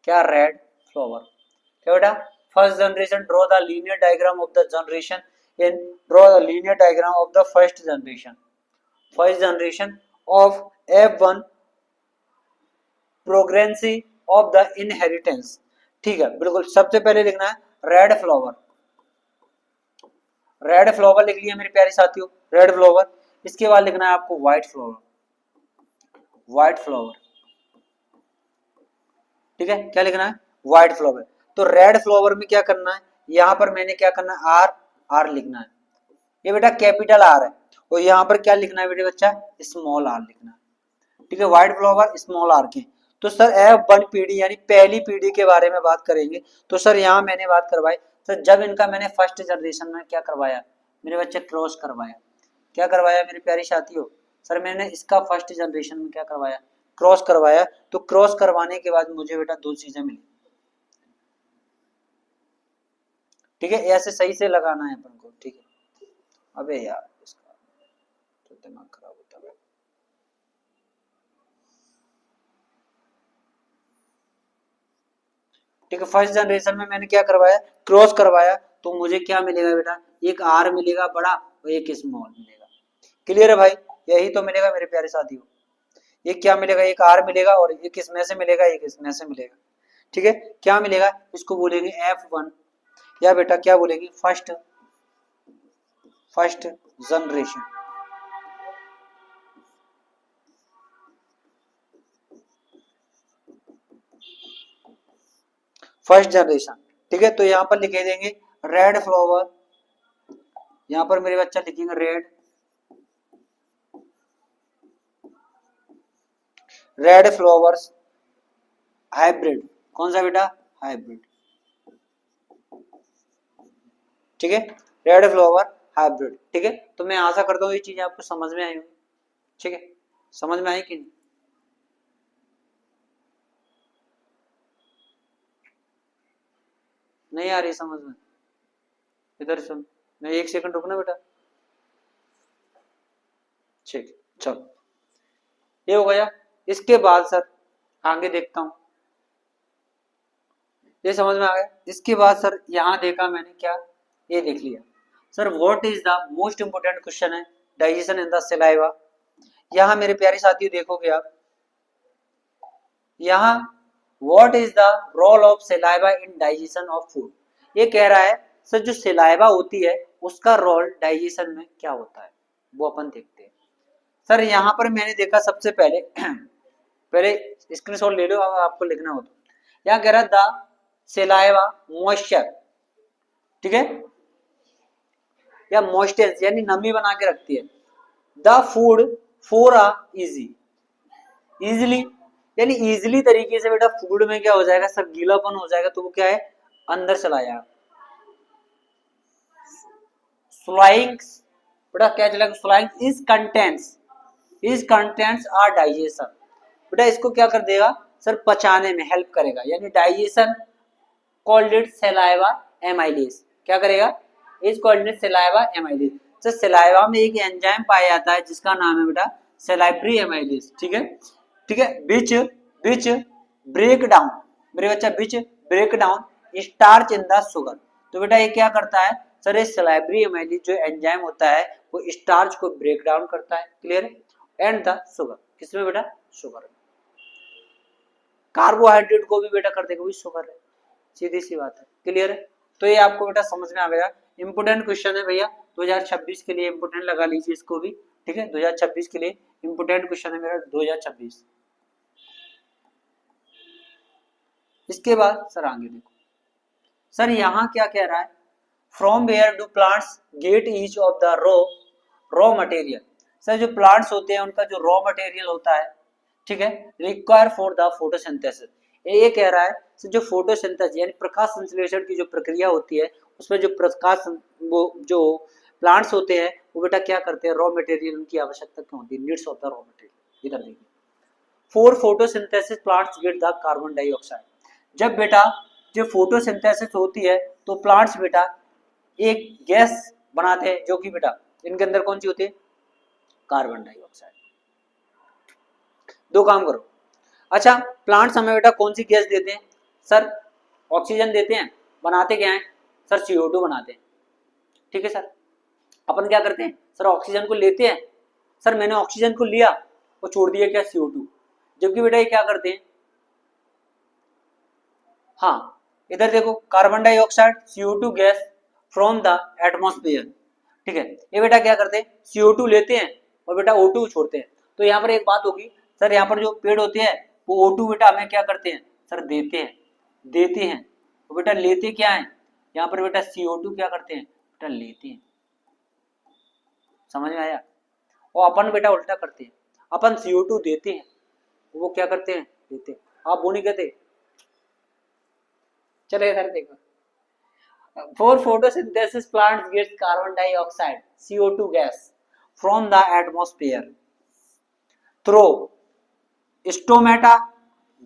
क्या, रेड फ्लावर, क्या बेटा, first generation, draw the linear diagram of the generation in, draw the linear diagram of the first generation of F1 progeny of the inheritance, ठीक है, बिल्कुल सबसे पहले लिखना है रेड फ्लावर, रेड फ्लावर लिख लिया मेरे प्यारे साथियों, रेड फ्लावर। इसके बाद लिखना है आपको व्हाइट फ्लावर, व्हाइट फ्लावर, ठीक है, क्या लिखना है, व्हाइट फ्लावर। तो रेड फ्लावर में क्या करना है, यहाँ पर मैंने क्या करना है, आर, आर लिखना है, ये बेटा कैपिटल आर है, और यहाँ पर क्या लिखना है बेटे बच्चा, स्मॉल आर लिखना है, ठीक है, व्हाइट फ्लावर स्मॉल आर के। तो सर F1 PD यानी पहली पीढ़ी के बारे में बात करेंगे, तो सर यहाँ मैंने बात करवाई, सर जब इनका मैंने फर्स्ट जनरेशन में क्या करवाया मेरे बच्चे, क्रॉस करवाया, क्या करवाया मेरे प्यारी साथियों, सर मैंने इसका फर्स्ट जनरेशन में क्या करवाया, क्रॉस करवाया। तो क्रॉस करवाने के बाद मुझे बेटा दो चीजें मिली, ठीक है, ऐसे सही से लगाना है अपन को, ठीक है। अबे यार इसका तो दिमाग खराब होता है, ठीक है। फर्स्ट जनरेशन में मैंने क्या करवाया, क्रॉस करवाया, तो मुझे क्या मिलेगा बेटा, एक आर मिलेगा बड़ा और एक स्मॉल मिलेगा, क्लियर है भाई, यही तो मिलेगा मेरे प्यारे साथियों, ये क्या मिलेगा, एक आर मिलेगा और एक इसमें से मिलेगा, एक इसमें से मिलेगा, ठीक है। क्या मिलेगा, इसको बोलेंगे F1, या बेटा क्या बोलेंगे, फर्स्ट जनरेशन, फर्स्ट जनरेशन, ठीक है। तो यहाँ पर लिखे देंगे रेड फ्लावर यहाँ पर मेरे बच्चा लिखेंगे रेड फ्लावर्स हाइब्रिड। कौन सा बेटा? हाइब्रिड। ठीक है, रेड फ्लावर हाइब्रिड। ठीक है, तो मैं आशा करता हूँ ये चीजें आपको समझ में आई होंगी। ठीक है, समझ में आई कि नहीं? नहीं आ रही समझ में? इधर सुन, मैं 1 सेकंड रुकना बेटा। ठीक, चलो ये हो गया। इसके बाद सर आगे देखता हूं, ये समझ में आ गया। इसके बाद सर यहां देखा मैंने क्या, ये देख लिया sir. What is the most important question है डाइजेशन इन द सलाइवा। यहां मेरे प्यारे साथियों देखोगे आप, यहां what is the role of saliva in digestion of food. ये कह रहा है सर जो सलाइवा होती है उसका रोल डाइजेशन में क्या होता है, वो अपन देखते हैं। सर यहाँ पर मैंने देखा सबसे पहले पहले स्क्रीनशॉट ले लो अगर आपको लिखना हो तो। यहाँ कह रहा द सेलाइवा मॉइस्चर, ठीक है, या मॉइस्चर यानी नमी बना के रखती है। The food for a easy, easily यानी इजिली तरीके से बेटा फूड में क्या हो जाएगा सब गीलापन हो जाएगा, तो वो क्या है अंदर चला जाएगा। स्लाइंग बेटा क्या चलेगा, स्लाइंग इज कंटेंट्स आर डाइजेशन। बेटा इसको क्या कर देगा सर, पचाने में हेल्प करेगा, यानी digestion called it saliva amylase. क्या करेगा, is called it saliva amylase. तो सलाइवा में एक एंजाइम पाया जाता है जिसका नाम है बेटा सलाइब्री एमाइलेज। ठीक है, ठीक है, विच विच ब्रेक डाउन, मेरे बच्चा which break down starch in the sugar. तो बेटा ये क्या करता है सर, ये सलाइब्री एमाइलेज जो एंजाइम होता है वो स्टार्च को ब्रेक डाउन करता है, क्लियर, एंड द शुगर, किसमें बेटा, शुगर। कार्बोहाइड्रेट को भी बेटा कर देगा, वही शुगर है, सीधी सी बात है, क्लियर है। तो ये आपको बेटा समझ में आ गया। इंपोर्टेंट क्वेश्चन है भैया 2026 के लिए, इंपोर्टेंट लगा लीजिए इसको भी। ठीक है, 2026 के लिए इंपोर्टेंट क्वेश्चन है मेरा 2026। इसके बाद सर आगे देखो, सर यहाँ क्या कह रहा है, from where do plants get each of the raw material. Sir जो प्लांट्स होते हैं उनका जो रॉ मटेरियल होता है, ठीक है, रिक्वायर फॉर द फोटोसिंथेसिस। ये कह रहा है सर जो फोटोसिंथेसिस यानी प्रकाश संश्लेषण की जो प्रक्रिया होती है उसमें जो प्रकाश वो जो प्लांट्स होते हैं वो बेटा क्या करते हैं, रॉ मटेरियल उनकी आवश्यकता क्यों होती है, needs of the raw material. इधर देखिए, for photosynthesis plants get the carbon dioxide. जब बेटा जो फोटोसिंथेसिस होती है तो प्लांट्स बेटा एक गैस बनाते हैं जो कि बेटा इनके अंदर कौन सी होती है, कार्बन डाइऑक्साइड। दो काम करो, अच्छा प्लांट्स हमें बेटा कौन सी गैस देते हैं सर, ऑक्सीजन देते हैं, बनाते क्या है सर, CO2 बनाते हैं। ठीक है सर, अपन क्या करते हैं सर, ऑक्सीजन को लेते हैं, सर मैंने ऑक्सीजन को लिया और छोड़ दिया क्या, CO2। जबकि बेटा ये क्या करते हैं, हाँ इधर देखो carbon dioxide CO2 gas from the atmosphere. ठीक है, ये बेटा क्या करते हैं CO2 लेते हैं और बेटा O2 छोड़ते हैं। तो यहाँ पर एक बात होगी सर, यहाँ पर जो पेड़ होते हैं वो O2 बेटा हमें क्या करते हैं सर, देते हैं। तो बेटा लेते क्या है, यहाँ पर बेटा CO2 क्या करते हैं बेटा, लेते हैं। समझ में आया। और अपन बेटा उल्टा करते हैं, अपन CO2 देते हैं, वो क्या करते हैं, देते हैं। आप वो नहीं कहते, चलो इधर देखो, for photosynthesis plants gets carbon dioxide CO2 gas from the atmosphere through stomata,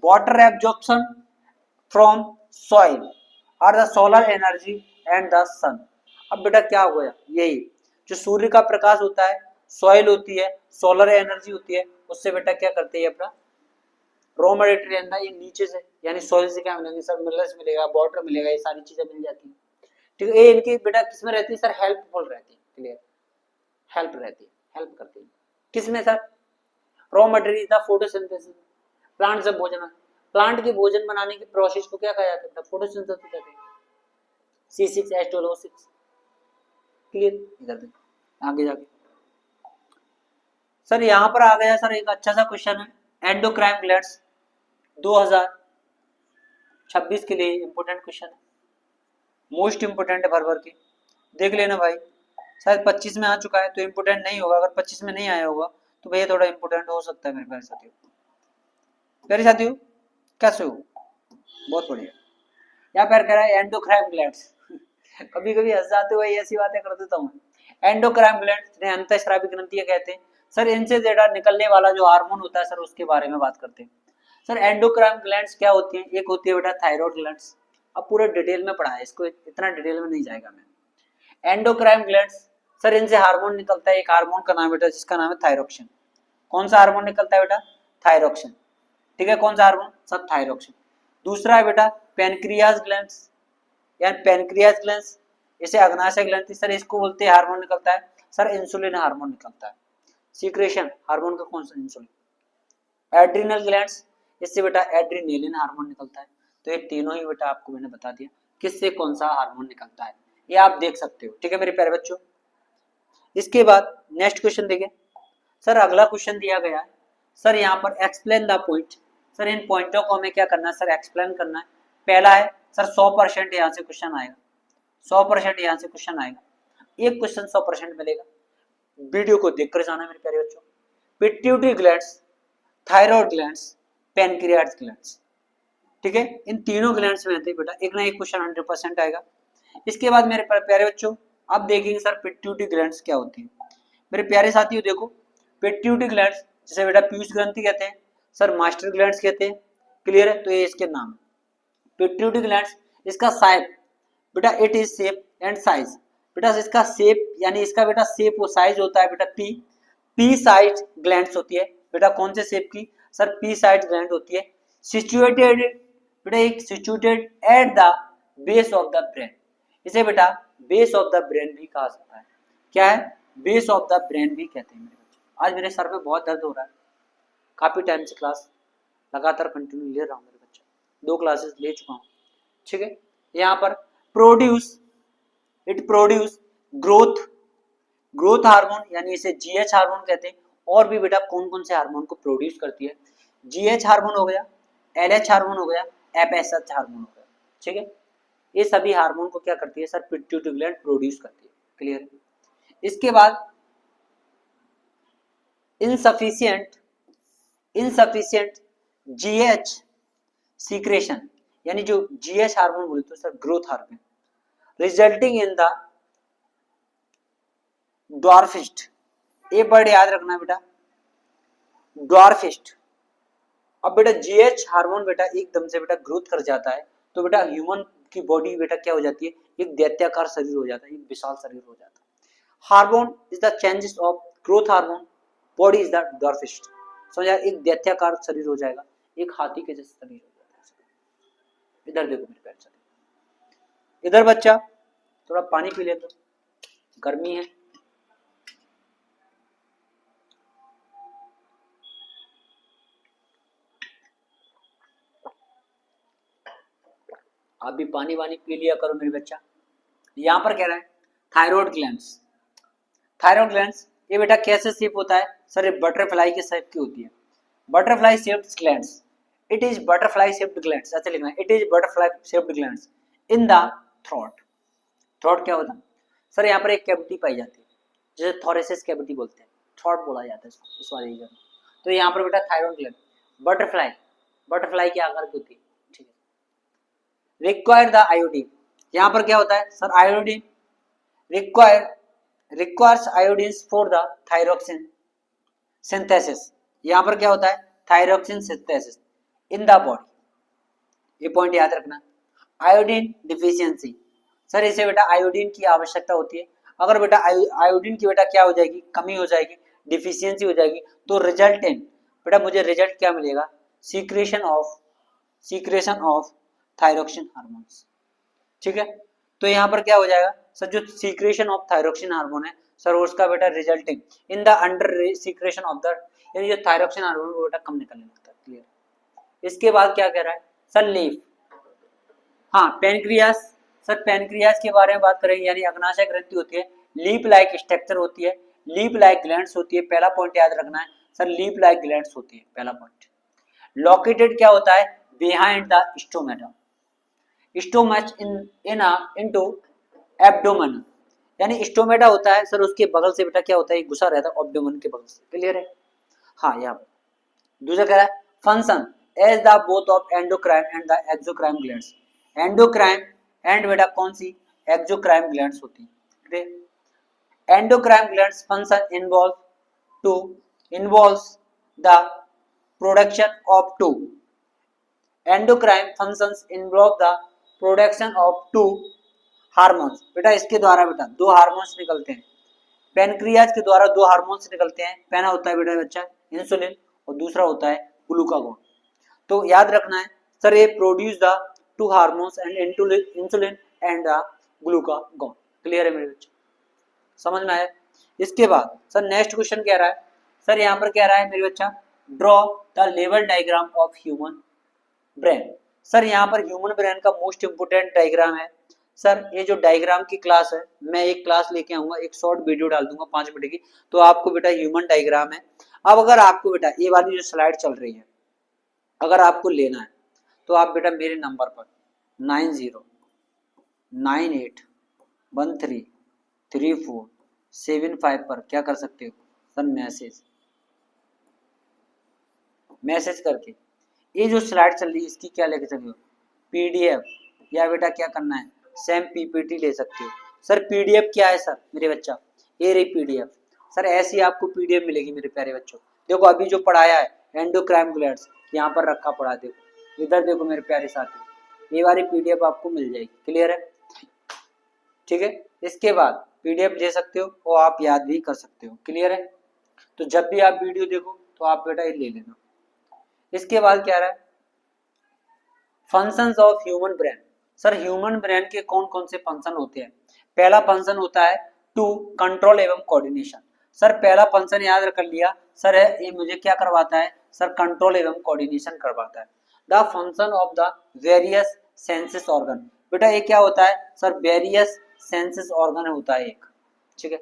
water absorption from soil or the solar energy and the sun। अब बेटा क्या हो गया, यही जो सूर्य का प्रकाश होता है, सॉइल होती है, सोलर एनर्जी होती है, उससे बेटा क्या करते हैं अपना रॉ मटेरियल ना, ये नीचे से यानी सॉइल से क्या मिलेंगे सर, मिनरल्स मिलेगा, वाटर मिलेगा, ये सारी चीजें मिल जाती है। ठीक है, ये इनकी बेटा किसमें रहती है सर, हेल्पफुल रहती है, क्लियर, हेल्प रहती है, हेल्प करती है किसमें सर, रॉ मटेरियल था फोटोसिंथेसिस। प्लांट जब भोजन, प्लांट के भोजन बनाने की प्रोसेस को क्या कहा जाता है, फोटोसिंथेसिस कहते हैं, C6H12O6, क्लियर। इधर देखो आगे जाके सर यहाँ पर आ गया सर एक अच्छा सा क्वेश्चन है, एंडोक्राइन ग्लैंड्स 2026 के लिए इंपोर्टेंट क्वेश्चन है, मोस्ट इंपोर्टेंट है भर भर के देख लेना भाई। शायद 25 में आ चुका है तो इम्पोर्टेंट नहीं होगा। अगर 25 में नहीं आया होगा तो भैया थोड़ा इम्पोर्टेंट हो सकता है मेरे प्यारे साथियों। प्यारे साथियों कैसे हो? बहुत बढ़िया। यहाँ पर कह रहा है एंडोक्राइन ग्लैंड्स कभी कभी हंस जाते हुए ऐसी बातें कर देता हूँ। एंडोक्राइन ग्लैंड्स ने अंतःस्रावी ग्रंथियां कहते हैं सर। इनसे जेडा निकलने वाला जो हार्मोन होता है सर उसके बारे में बात करते हैं। सर एंडोक्राइन ग्लैंड्स क्या होती हैं? एक होती है बेटा थायराइड ग्लैंड्स। अब पूरे डिटेल में पढ़ा है, इसको इतना डिटेल में नहीं जाएगा मैं। एंडोक्राइन ग्लैंड्स सर इनसे हार्मोन निकलता है। एक हार्मोन का नाम बेटा जिसका नाम है थायरोक्सिन। कौन सा हार्मोन निकलता है बेटा? थायरोक्सिन। ठीक है, कौन सा हार्मोन? सब थायरोक्सिन। दूसरा है बेटा पेनक्रियाज ग्लैंड्स या पेनक्रियाज ग्लैंड्स, इसे अग्नाशय ग्लैंड सर इसको बोलते हैं हार्मोन निकलता है सर इंसुलिन हार्मोन निकलता है। सीक्रेशन हार्मोन का कौन सा? इंसुलिन। एड्रिनल ग्लैंड्स, इससे बेटा एड्रीनेलिन हार्मोन निकलता है। तो ये तीनों ही बेटा आपको मैंने बता दिया किससे कौन सा हार्मोन निकलता है, ये आप देख सकते हो। ठीक है मेरे प्यारे बच्चों, इसके बाद नेक्स्ट क्वेश्चन देखिए सर। अगला क्वेश्चन दिया गया है सर यहाँ पर एक्सप्लेन द पॉइंट। सर इन पॉइंटों को हमें क्या करना है सर? एक्सप्लेन करना है। पहला है सर 100% यहाँ से क्वेश्चन आएगा, 100% यहाँ से क्वेश्चन आएगा। एक क्वेश्चन 100% मिलेगा। वीडियो को देखकर जाना मेरे प्यारे बच्चों। Pituitary glands, thyroid glands, pancreas glands, ठीक है, इन तीनों ग्लैंड्स में आते हैं बेटा एक ना एक क्वेश्चन 100% आएगा। इसके बाद मेरे प्यारे बच्चों अब देखेंगे सर पिट्यूटरी ग्लैंड्स क्या होती है। मेरे प्यारे साथियों देखो, पिट्यूटरी ग्लैंड्स जिसे बेटा पीयूष ग्रंथि कहते हैं सर, मास्टर ग्लैंड्स कहते हैं। क्लियर है? तो ये इसके नाम। पिट्यूटरी ग्लैंड्स, इसका साइज बेटा it is shape and size. बेटा इसका शेप यानी इसका बेटा शेप और साइज होता है बेटा पी साइज ग्लैंड्स होती है। बेटा कौन से शेप की? सर पी साइज ग्लैंड होती है। सिचुएटेड बेटा एक situated at the base of the brain, इसे बेटा बेस ऑफ द ब्रेन भी कहा जाता है। क्या है? बेस ऑफ द ब्रेन भी कहते हैं मेरे बच्चे। आज मेरे सर में बहुत दर्द हो रहा है, काफी टाइम से क्लास लगातार कंटिन्यू ले रहा हूँ मेरे बच्चे, 2 क्लासेस ले चुका हूँ। ठीक है, यहाँ पर produce, it produce growth hormone यानी इसे जीएच हार्मोन कहते हैं। और भी बेटा कौन कौन से हार्मोन को प्रोड्यूस करती है? जीएच हार्मोन हो गया, एलएच हार्मोन हो गया, एफएसएच हार्मोन हो गया। ठीक है, ये सभी हार्मोन को क्या करती है सर? पिट्यूटरी ग्लैंड प्रोड्यूस करती है। क्लियर है? इसके बाद इनसफिशिएंट जीएच सीक्रेशन यानी जो जीएच हार्मोन बोलते हैं sir growth hormone, resulting in the dwarfism. ये वर्ड याद रखना बेटा, ड्वार्फिस्ट। अब बेटा जीएच हार्मोन बेटा एकदम से बेटा ग्रोथ कर जाता है तो बेटा ह्यूमन की बॉडी बेटा क्या हो जाती है? एक दैत्याकार शरीर हो जाता है, एक विशाल शरीर हो जाता है। Hormone is the changes of growth hormone, body is the dwarfism. समझा? एक दैत्याकार शरीर हो जाएगा, एक हाथी के जैसे शरीर हो जाता है। इधर देखो मेरे प्यारे साथी, इधर बच्चा थोड़ा पानी पी ले, तो गर्मी है। आप भी पानी वानी पी लिया करो मेरे बच्चा। यहाँ पर कह रहा है थायराइड ग्लैंड्स। थायराइड ग्लैंड्स ये बेटा कैसे शेप होता है सर? ये बटरफ्लाई के शेप की होती है, butterfly shaped glands. It is butterfly shaped glands, ऐसे लिखना है, it is butterfly shaped glands in the throat. Throat क्या होता है सर? यहाँ पर एक कैविटी पाई जाती है जिसे थोरेसिस कैविटी बोलते हैं, थ्रोट बोला जाता है इस वाले रीजन में। तो यहाँ पर बेटा थायराइड ग्लैंड बटरफ्लाई, बटरफ्लाई के आकार की होती है। ठीक है, रिक्वायर द आयोडीन। यहाँ पर क्या होता है sir? Iodine requires iodine for the thyroxine synthesis. यहाँ पर क्या होता है? Thyroxine synthesis in the body. ये पॉइंट याद रखना। आयोडीन डिफिशियंसी सर, इसे बेटा आयोडीन की आवश्यकता होती है। अगर बेटा आयोडीन की बेटा क्या हो जाएगी? कमी हो जाएगी, डिफिशियंसी हो जाएगी, तो रिजल्ट इन बेटा मुझे रिजल्ट क्या मिलेगा? Secretion of thyroxine hormones. ठीक है, तो यहाँ पर क्या हो जाएगा सर? जो सीक्रेशन ऑफ थायरोक्सिन हार्मोन है सर उसका बेटा resulting in the under secretion of the, यानी जो थायरोक्सिन हार्मोन वो बेटा कम निकलने लगता है। क्लियर? इसके बाद क्या कह रहा है सर? लीफ। हाँ, पेनक्रियास सर, पेनक्रियास के बारे में बात करेंगे, यानी अग्नाशय ग्रंथि होती है, लीप लाइक स्ट्रक्चर होती है, लीप लाइक ग्लैंड्स होती है। पहला पॉइंट याद रखना है सर, लीप लाइक ग्लैंड्स होती है, पहला पॉइंट। लोकेटेड क्या होता है? Behind the stomata, stomach into abdomen, यानी स्टोमेटा होता है सर, उसके बगल से बेटा क्या होता है, घुसा रहता है ऑब्डोमेन के बगल से, क्लियर है। हाँ यहाँ पर दूसरा कह रहा है function as the both of endocrine and the exocrine glands. Endocrine and बेटा कौन सी, एक्सोक्राइन ग्लैंड्स होती है। Endocrine glands function involves the production of two endocrine functions involve the production of two hormones. बेटा इसके द्वारा बेटा दो हार्मोन्स निकलते हैं, पेनक्रियाज के द्वारा दो हार्मोन्स निकलते हैं। पहला होता है बेटा बच्चा इंसुलिन और दूसरा होता है ग्लूकागोन। तो याद रखना है सर, ये produce the two hormones and insulin and the glucagon. Clear है मेरे बच्चे, समझ में आया। इसके बाद सर नेक्स्ट क्वेश्चन कह रहा है, सर यहाँ पर कह रहा है मेरे बच्चा draw the level diagram of human brain. Sir यहाँ पर ह्यूमन ब्रेन का मोस्ट इंपोर्टेंट डायग्राम है। सर ये जो डायग्राम की क्लास है, मैं एक क्लास लेके आऊंगा, एक शॉर्ट वीडियो डाल दूंगा 5 मिनट की, तो आपको बेटा ह्यूमन डायग्राम है। अब अगर आपको बेटा ये वाली जो स्लाइड चल रही है अगर आपको लेना है तो आप बेटा मेरे नंबर पर 9098133475 पर क्या कर सकते हो सर, मैसेज करके ये जो स्लाइड चल रही है इसकी क्या लेके सकते हो, पीडीएफ, या बेटा क्या करना है सेम पीपीटी ले सकते हो। सर पीडीएफ क्या है सर मेरे बच्चा, ये रही पीडीएफ। सर ऐसी आपको पीडीएफ मिलेगी मेरे प्यारे बच्चों। देखो अभी जो पढ़ाया है एंडोक्राइन ग्लैंड्स यहाँ पर रखा पड़ा, देखो इधर देखो मेरे प्यारे साथी, ये वाली पीडीएफ आपको मिल जाएगी। क्लियर है, ठीक है। इसके बाद पीडीएफ ले सकते हो और आप याद भी कर सकते हो। क्लियर है, तो जब भी आप वीडियो देखो तो आप बेटा ये ले लेना। इसके बाद क्या रहा है functions of human brain. Sir human brain के कौन कौन से फंक्शन होते हैं। पहला फंक्शन होता है टू कंट्रोल एवं कोऑर्डिनेशन। सर पहला फंक्शन याद कर लिया सर है, ये मुझे क्या करवाता है सर, कंट्रोल एवं कोऑर्डिनेशन करवाता है। The function of the various senses organ. बेटा ये क्या होता है सर, वेरियस सेंसेस ऑर्गन होता है एक, ठीक है।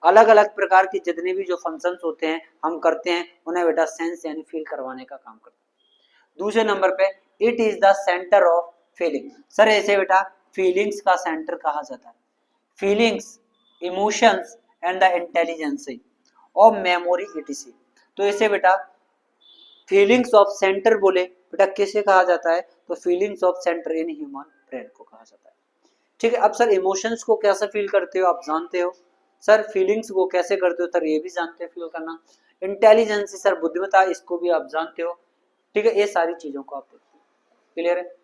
अलग अलग प्रकार के जितने भी जो फंक्शंस होते हैं हम करते हैं उन्हें बेटा सेंस यानी फील करवाने का काम करते हैं। दूसरे नंबर पे it is the centre of feeling. Sir ऐसे बेटा फीलिंग्स का सेंटर कहा जाता है। Feelings, emotions and the intelligence of memory etc.. तो इसे बेटा फीलिंग्स ऑफ सेंटर बोले बेटा किसे कहा जाता है, तो feelings of centre in human brain को कहा जाता है, ठीक है। अब सर इमोशंस को कैसे फील करते हो आप जानते हो, सर फीलिंग्स को कैसे करते हो सर ये भी जानते हो फील करना। इंटेलिजेंस सर बुद्धिमत्ता, इसको भी आप जानते हो, ठीक है। ये सारी चीजों को आप देखते हो। क्लियर है,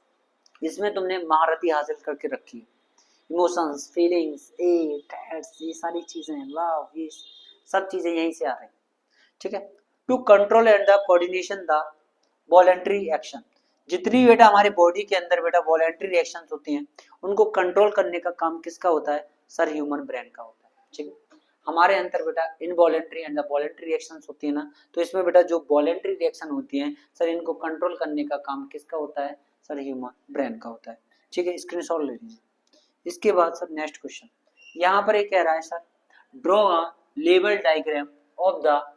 इसमें तुमने महारती हासिल करके रखी है। इमोशंस, फीलिंग्स, ये सारी चीजें, लव, ये सब चीजें यहीं से आ रही हैं, ठीक है। To control and the coordination the voluntary action. जितनी बेटा हमारे बॉडी के अंदर बेटा वॉलेंट्री रिएक्शंस होती हैं उनको कंट्रोल करने का काम किसका होता है सर, ह्यूमन ब्रेन का होता है, ठीक है। हमारे अंदर बेटा involuntary and the voluntary reactions होती है ना, तो इसमें बेटा जो वॉलेंट्री रिएक्शन होती है सर इनको कंट्रोल करने का काम किसका होता है सर, ह्यूमन ब्रेन का होता है, ठीक है। स्क्रीनशॉट ले लीजिए। इसके बाद सर नेक्स्ट क्वेश्चन यहाँ पर ये कह रहा है sir draw a level diagram of the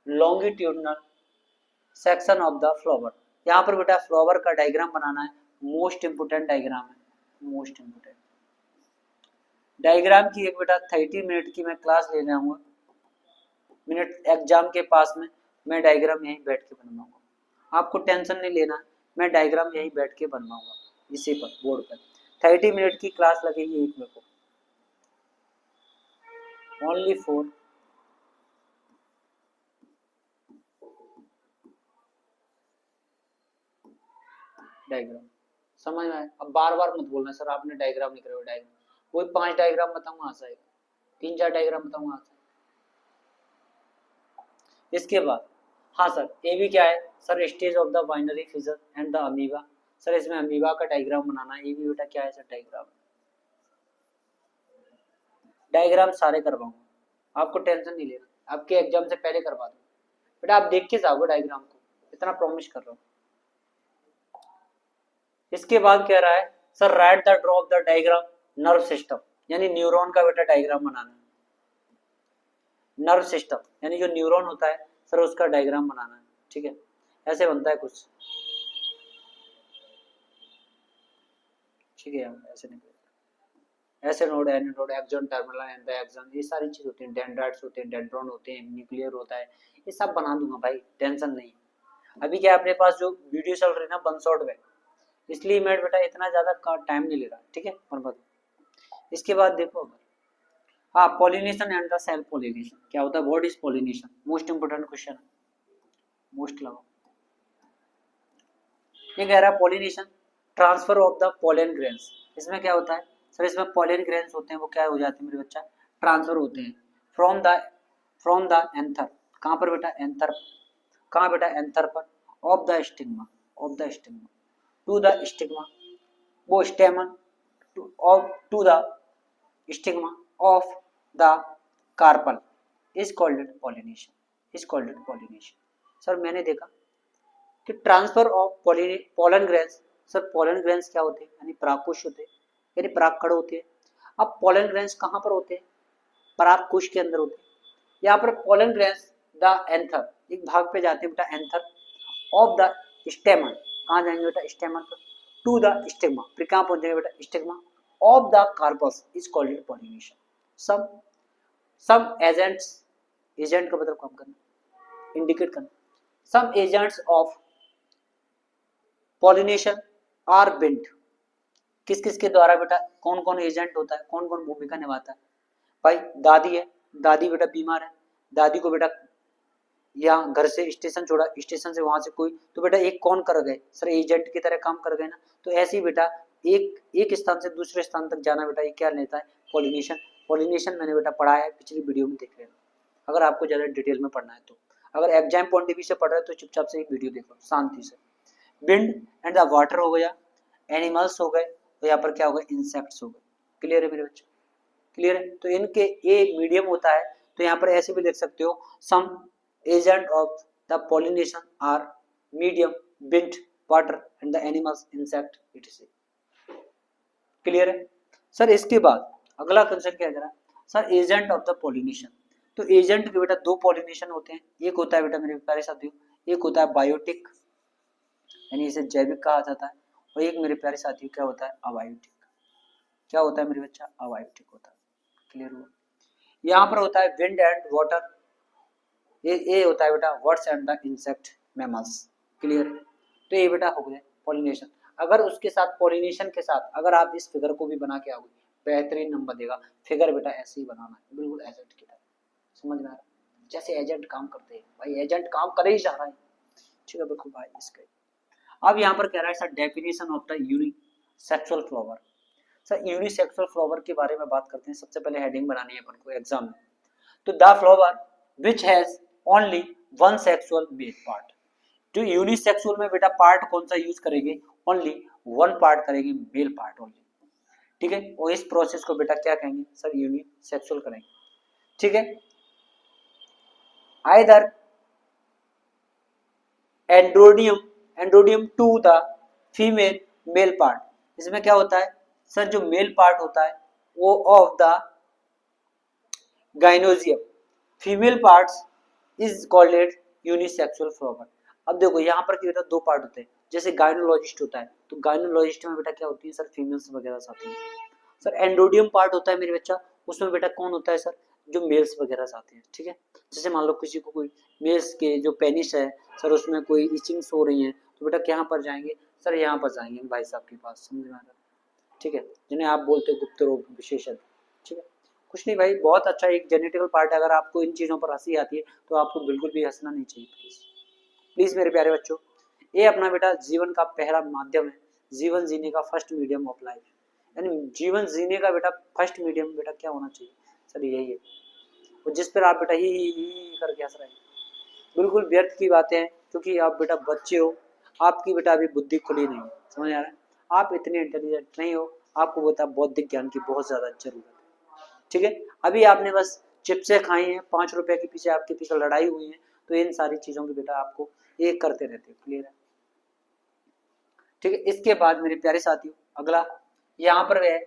longitudinal section of the flower. यहाँ पर बेटा फ्लावर का डायग्राम बनाना है, मोस्ट इंपोर्टेंट डायग्राम है, मोस्ट इंपोर्टेंट डायग्राम की एक बेटा 30 मिनट की मैं क्लास ले जाऊंगा, मिनट एग्जाम के पास में मैं डायग्राम यहीं बैठ के बनवाऊंगा, आपको टेंशन नहीं लेना, मैं डायग्राम यहीं बैठ के बनवाऊंगा इसी पर बोर्ड पर। 30 मिनट की क्लास लगेगी एक मेरे को, ओनली फॉर डायग्राम। समझ में आया, अब बार बार मत बोलना सर आपने डायग्राम नहीं कराया, डायग्राम कोई 5 डायग्राम बताऊंगा वहां से आएगा, 3-4 डायग्राम बताऊंगा वहां से। इसके बाद हाँ सर ये भी क्या है sir, stage of the binary fission and the amoeba. Sir इसमें अमीबा का डायग्राम बनाना है, ये भी बेटा क्या है सर, डायग्राम। डायग्राम सारे करवाऊंगा, आपको टेंशन नहीं लेना, आपके एग्जाम से पहले करवा दूँ बेटा, आप देख के जाओगे डायग्राम को, इतना प्रॉमिस कर रहा हूँ। इसके बाद कह रहा है sir right the draw of the diagram nerve system, यानी न्यूरॉन का बेटा डायग्राम बनाना है। नर्व सिस्टम यानी जो न्यूरॉन होता है सर उसका डायग्राम बनाना है, ठीक है। ऐसे बनता है कुछ, ठीक है, ऐसे नहीं। एसिनोड, एनिनोड, एक्सॉन, टर्मिनल, एंड एक्सॉन, ये सारी चीज होती है। डेंड्राइट्स होते हैं, डेंड्रॉन होते हैं, न्यूक्लियर होता है, ये सब बना दूंगा भाई, टेंशन नहीं। अभी क्या अपने पास जो वीडियो चल रही है ना 1 शॉट में, इसलिए मैं बेटा इतना ज्यादा टाइम नहीं ले रहा, ठीक है। इसके बाद देखो, हाँ, pollination and the self pollination क्या होता है, what is pollination, most important question, most लगा। ये कह रहा है pollination, transfer of the pollen grains. इसमें क्या होता है सर, इसमें पोलन ग्रेन्स होते हैं, वो क्या हो जाते हैं मेरे बच्चा, ट्रांसफर होते हैं फ्रॉम द एंथर, कहाँ पर बेटा, एंथर, कहाँ बेटा, एंथर पर, of the stigma, of the stigma to the stigma, वो stamen to the stigma of the carpel is called pollination, is called pollination. Sir मैंने देखा कि transfer of pollen grains, sir pollen grains क्या होते हैं, यानी परागकोश होते हैं, यानी परागकण होते हैं। अब पोलन ग्रेन्स कहाँ पर होते हैं, परागकोश के अंदर होते हैं। यहाँ पर पोलन ग्रेन्स द एंथर, एक भाग पे जाते हैं बेटा एंथर, ऑफ द स्टेमन, कहाँ जाएंगे बेटा, स्टेमन पर, टू द स्टिग्मा, फिर कहाँ पहुंचेंगे बेटा, stigma of the carpels is called pollination. Some agents, agent का मतलब काम करना, इंडिकेट करना, some agents of pollination are built, किस किस के द्वारा बेटा, कौन कौन एजेंट होता है, कौन कौन भूमिका निभाता है भाई, दादी है, दादी बेटा बीमार है, दादी को बेटा या घर से स्टेशन छोड़ा, स्टेशन से वहां से कोई, तो बेटा एक कौन कर गए सर, एजेंट की तरह काम कर गए ना। तो ऐसे ही बेटा एक स्थान से दूसरे स्थान तक जाना बेटा, ये क्या लेता है, पॉलिनेशन। पॉलिनेशन मैंने बेटा पढ़ा है, पिछली वीडियो में देख लेना, अगर आपको ज्यादा डिटेल में पढ़ना है तो। अगर एग्जाम पॉइंट ऑफ व्यू से पढ़ रहे हो तो चुपचाप से एक वीडियो देखो शांति से। विंड एंड द वाटर हो गया, एनिमल्स हो गए, तो यहाँ पर क्या हो गया, इंसेक्ट्स हो गए। क्लियर है मेरे बच्चे, क्लियर है। तो इनके ये मीडियम होता है, तो यहाँ पर ऐसे भी लिख सकते हो, some agent of the pollination are medium, wind, water and the animals, insects. Clear है सर। इसके बाद अगला कंसेप्ट क्या करा sir, agent of the pollination. तो एजेंट के बेटा दो पॉलिनेशन होते हैं, एक होता है बेटा मेरे प्यारे साथियों, एक होता है बायोटिक, यानी इसे जैविक कहा जाता है, और एक मेरे प्यारे साथियों क्या होता है, अबायोटिक। क्या होता है मेरे बच्चा, अबायोटिक होता है। क्लियर हुआ। यहाँ पर होता है विंड एंड वाटर, ये होता है बेटा words and the insect mammals. Clear है। तो ये बेटा हो गया पॉलिनेशन। अगर उसके साथ पॉलिनेशन के साथ अगर आप इस फिगर को भी बना के आओगे, बेहतरीन नंबर देगा। फिगर बेटा ऐसे ही बनाना है, बिल्कुल एजेंट की तरह, समझ में आ रहा है, जैसे एजेंट काम करते हैं भाई, एजेंट काम कर ही जा रहा है, ठीक है बिल्कुल भाई इसके। अब यहाँ पर कह रहा है sir, definition of the unisexual flower. Sir unisexual flower के बारे में बात करते हैं। सबसे पहले हेडिंग बनानी है अपन को एग्जाम में। तो the flower which has only one sexual male part. जो यूनिसेक्सुअल में बेटा पार्ट कौन सा यूज करेंगे, ओनली वन पार्ट करेंगे, मेल पार्ट ओनली, ठीक है। और इस प्रोसेस को बेटा क्या कहेंगे सर, यूनिसेक्सुअल करेंगे, ठीक है। Either androecium to the female male part. इसमें क्या होता है सर, जो मेल पार्ट होता है वो of the gynoecium, female parts is called it unisexual flower. अब देखो यहाँ पर क्या होता है, दो पार्ट होते हैं। जैसे गाइनोलॉजिस्ट होता है, तो गाइनोलॉजिस्ट में बेटा क्या होती है सर, फीमेल्स वगैरह आती है। सर एंड्रोडियम पार्ट होता है मेरे बच्चा, उसमें बेटा कौन होता है सर, जो मेल्स वगैरह आते हैं, ठीक है। जैसे मान लो किसी को कोई मेल्स के जो पेनिस है सर, उसमें कोई इचिंग्स हो रही है, तो बेटा कहाँ पर जाएंगे सर, यहाँ पर जाएंगे भाई साहब के पास, समझ में आ रहा है, ठीक है, जिन्हें आप बोलते हो गुप्त रोग विशेषज्ञ, ठीक है। कुछ नहीं भाई, बहुत अच्छा एक जेनेटिकल पार्ट है। अगर आपको इन चीजों पर हंसी आती है तो आपको बिल्कुल भी हंसना नहीं चाहिए, प्लीज प्लीज मेरे प्यारे बच्चों। ये अपना बेटा जीवन का पहला माध्यम है, जीवन जीने का फर्स्ट मीडियम ऑफ लाइफ, यानी जीवन जीने का बेटा फर्स्ट मीडियम बेटा क्या होना चाहिए सर, यही है। और जिस पर आप बेटा ही करके हंस रहे हैं, बिल्कुल व्यर्थ की बातें हैं, क्योंकि आप बेटा बच्चे हो, आपकी बेटा अभी बुद्धि खुली नहीं, समझ आ रहा है, आप इतने इंटेलिजेंट नहीं हो, आपको बेटा बौद्धिक ज्ञान की बहुत ज्यादा जरूरत है, ठीक है। अभी आपने बस चिप्से खाई हैं, 5 रुपए के पीछे आपके पीछे लड़ाई हुई है, तो इन सारी चीजों की बेटा आपको ये करते रहते हो। क्लियर है, ठीक है। इसके बाद मेरे प्यारे साथियों अगला यहाँ पर है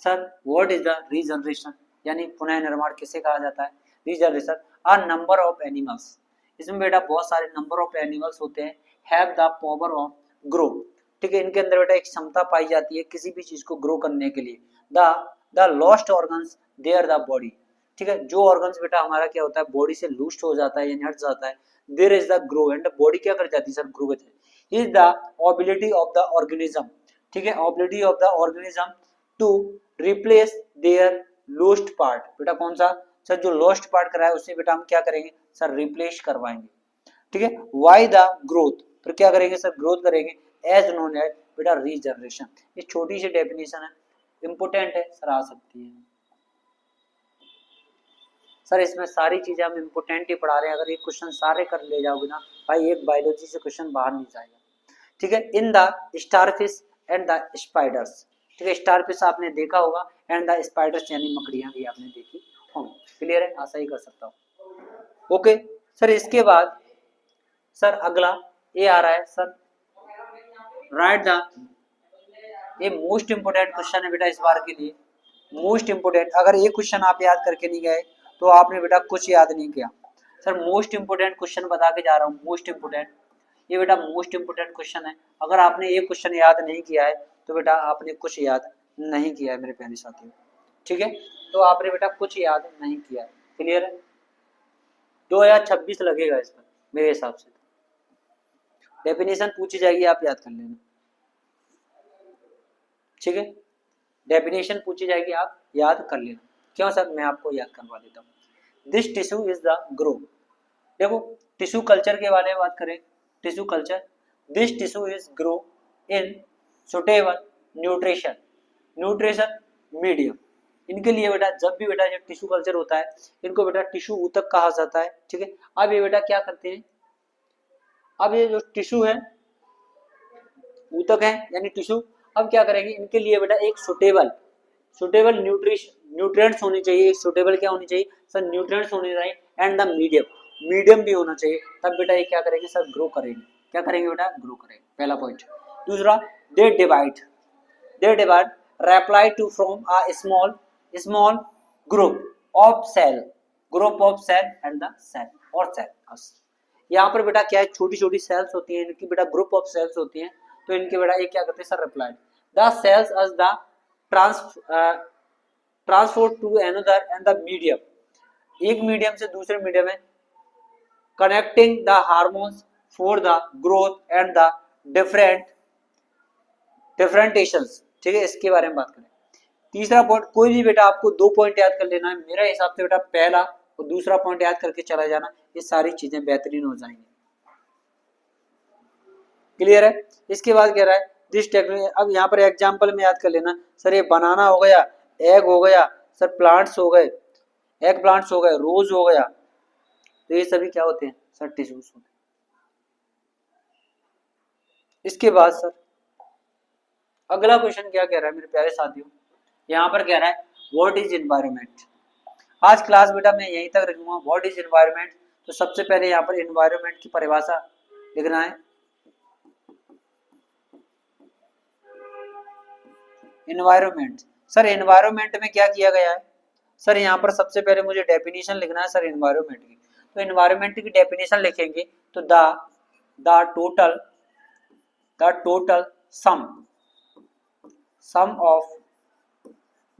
sir, what is the regeneration, यानी पुनः निर्माण किसे कहा जाता है, regeneration. A number of animals, इसमें बेटा बहुत सारे नंबर ऑफ एनिमल्स होते हैं, have the power of grow, ठीक है। इनके अंदर बेटा एक क्षमता पाई जाती है किसी भी चीज को ग्रो करने के लिए। The the lost organs their the body, ठीक है, जो ऑर्गन्स बेटा हमारा क्या होता है बॉडी से लूस्ट हो जाता है यानी हट जाता है, there is the grow and body क्या कर जाती है सर ग्रो कर जाती है, is the ability of the organism, ठीक है, ability of the organism to replace their lost part, बेटा कौन सा सर जो लॉस्ट पार्ट करा है उससे बेटा हम क्या करेंगे सर रिप्लेस करवाएंगे, ठीक है, वाई द ग्रोथ, फिर क्या करेंगे सर ग्रोथ करेंगे, एज नोन एज बेटा रीजनरेशन, ये छोटी सी डेफिनेशन है, इंपोर्टेंट है सर, आ सकती है सर, इसमें सारी चीजें हम इंपोर्टेंट ही पढ़ा रहे हैं, अगर ये क्वेश्चन सारे कर ले जाओगे ना भाई एक बायोलॉजी से क्वेश्चन बाहर नहीं जाएगा, ठीक है, in the starfish and the spiders, ठीक है, स्टारफिश आपने देखा होगा एंड द स्पाइडर्स यानी मकड़ियां भी आपने देखी होंगी, क्लियर है, ऐसा ही कर सकता हूँ, ओके सर। इसके बाद सर अगला ये आ रहा है सर राइट द, ये मोस्ट इंपोर्टेंट क्वेश्चन है बेटा इस बार के लिए, मोस्ट इंपोर्टेंट, अगर ये क्वेश्चन आप याद करके नहीं गए तो आपने बेटा कुछ याद नहीं किया सर, मोस्ट इंपोर्टेंट क्वेश्चन बता के जा रहा हूँ, मोस्ट इंपोर्टेंट, ये बेटा मोस्ट इंपोर्टेंट क्वेश्चन है, अगर आपने ये क्वेश्चन याद नहीं किया है तो बेटा आपने कुछ याद नहीं किया है मेरे प्यारे साथियों, ठीक है, तो आपने बेटा कुछ याद नहीं किया है, क्लियर है, 2026 लगेगा इस पर मेरे हिसाब से, डेफिनेशन पूछी जाएगी आप याद कर लेना, ठीक है, डेफिनेशन पूछी जाएगी आप याद कर लेना, क्यों सर मैं आपको याद करवा देता हूँ, this tissue is the grow, देखो टिश्यू कल्चर के बारे में बात करें, tissue culture, this tissue is grow in suitable nutrition, nutrition medium, इनके लिए बेटा जब भी बेटा जब टिश्यू कल्चर होता है इनको बेटा टिश्यू ऊतक कहा जाता है, ठीक है, अब ये बेटा क्या करते हैं, अब ये जो टिश्यू है ऊतक है यानी टिश्यू, अब क्या करेंगे इनके लिए बेटा एक सुटेबल न्यूट्रिएंट्स होने चाहिए, एक सुटेबल क्या होनी चाहिए सर न्यूट्रिएंट्स होने चाहिए एंड द मीडियम भी होना चाहिए, तब बेटा ये क्या करेंगे सर ग्रो करेंगे, क्या करेंगे बेटा ग्रो करेंगे, पहला पॉइंट। दूसरा they divide reply to from a small group of cell and the cell और सेल, यहाँ पर बेटा क्या है छोटी छोटी सेल्स होती हैं इनकी बेटा ग्रुप ऑफ सेल्स होती हैं, तो इनके बेटा ये क्या करते हैं sir replied the cells as the transport to another and the medium, एक मीडियम से दूसरे मीडियम में connecting the hormones for the growth and the differentiations, ठीक है, इसके बारे में बात करें। तीसरा पॉइंट कोई भी बेटा आपको 2 पॉइंट याद कर लेना है, मेरा हिसाब से बेटा पहला और दूसरा पॉइंट याद करके चला जाना, ये सारी चीजें बेहतरीन हो जाएंगी, क्लियर है। इसके बाद कह रहा है दिस टेक्नोलॉजी, अब यहाँ पर एग्जांपल में याद कर लेना सर, ये बनाना हो गया, एग हो गया सर, प्लांट्स हो गए, एग प्लांट्स हो गए, रोज हो गया, तो ये सभी क्या होते हैं सर टिश्यूज होते हैं। इसके बाद सर अगला क्वेश्चन क्या कह रहा है मेरे प्यारे साथियों, यहाँ पर कह रहा है व्हाट इज एनवायरनमेंट, आज क्लास बेटा मैं यहीं तक रखूंगा, व्हाट इज एनवायरनमेंट, तो सबसे पहले यहाँ पर एनवायरनमेंट की परिभाषा लिखना है, एनवायरनमेंट, सर एनवायरनमेंट में क्या किया गया है सर, यहाँ पर सबसे पहले मुझे डेफिनेशन लिखना है सर एनवायरनमेंट की, तो एनवायरनमेंट की डेफिनेशन लिखेंगे तो the total sum of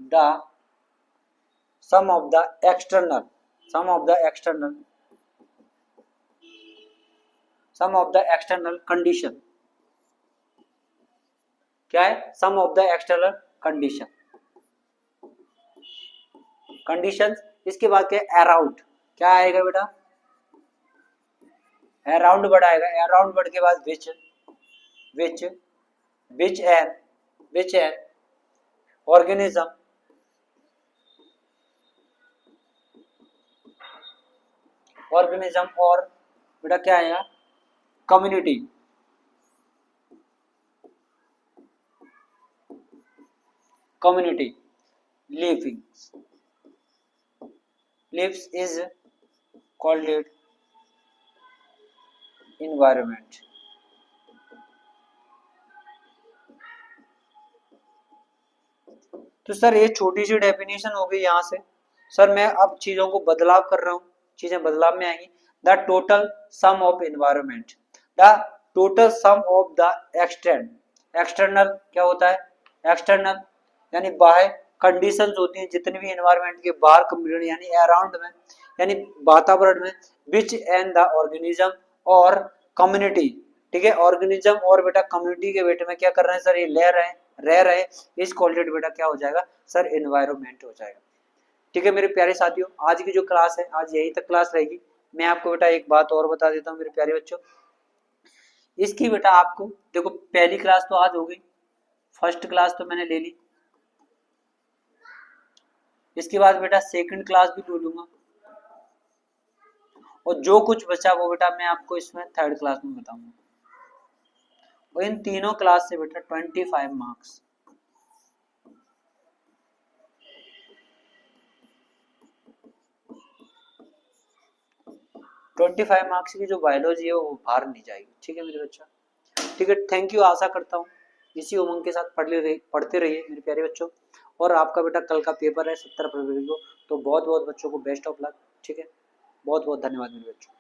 the external condition, क्या है सम ऑफ द एक्सटर्नल कंडीशंस, इसके बाद क्या है अराउंड, क्या आएगा बेटा अराउंड वर्ड आएगा, अराउंड वर्ड के बाद विच एन ऑर्गेनिज्म और बेटा क्या आएगा community lives is called environment, तो सर ये छोटी सी डेफिनेशन हो गई यहाँ से, सर मैं अब चीजों को बदलाव कर रहा हूँ, चीजें बदलाव में आएंगी, the total sum of environment, the total sum of the external क्या होता है एक्सटर्नल यानी बाह्य कंडीशंस होती हैं जितनी भी एनवायरनमेंट के बाहर कम्युनिटी यानी अराउंड में यानी वातावरण में, विच एंड द ऑर्गेनिज्म और कम्युनिटी, ठीक है, ऑर्गेनिज्म और बेटा कम्युनिटी के बेटे में क्या कर रहे हैं सर, ये रह रहे इस क्वालिटेड बेटा क्या हो जाएगा सर, एनवायरनमेंट हो जाएगा। ठीक है मेरे प्यारे साथियों, आज की जो क्लास है आज यही तक क्लास रहेगी। मैं आपको बेटा एक बात और बता देता हूँ मेरे प्यारे बच्चों, इसकी बेटा आपको देखो पहली क्लास तो आज हो गई, फर्स्ट क्लास तो मैंने ले ली, इसके बाद बेटा सेकंड क्लास भी ले लूंगा, और जो कुछ बचा वो बेटा मैं आपको इसमें थर्ड क्लास में बताऊंगा। और इन तीनों क्लास से बेटा 25 मार्क्स, की जो बायोलॉजी है वो बाहर नहीं जाएगी। ठीक है मेरे बच्चा, ठीक है, थैंक यू। आशा करता हूँ इसी उमंग के साथ पढ़ते रहिए मेरे प्यारे बच्चों। और आपका बेटा कल का पेपर है 17 फरवरी को, तो बहुत बहुत बच्चों को बेस्ट ऑफ लक। ठीक है, बहुत बहुत धन्यवाद मेरे बच्चों।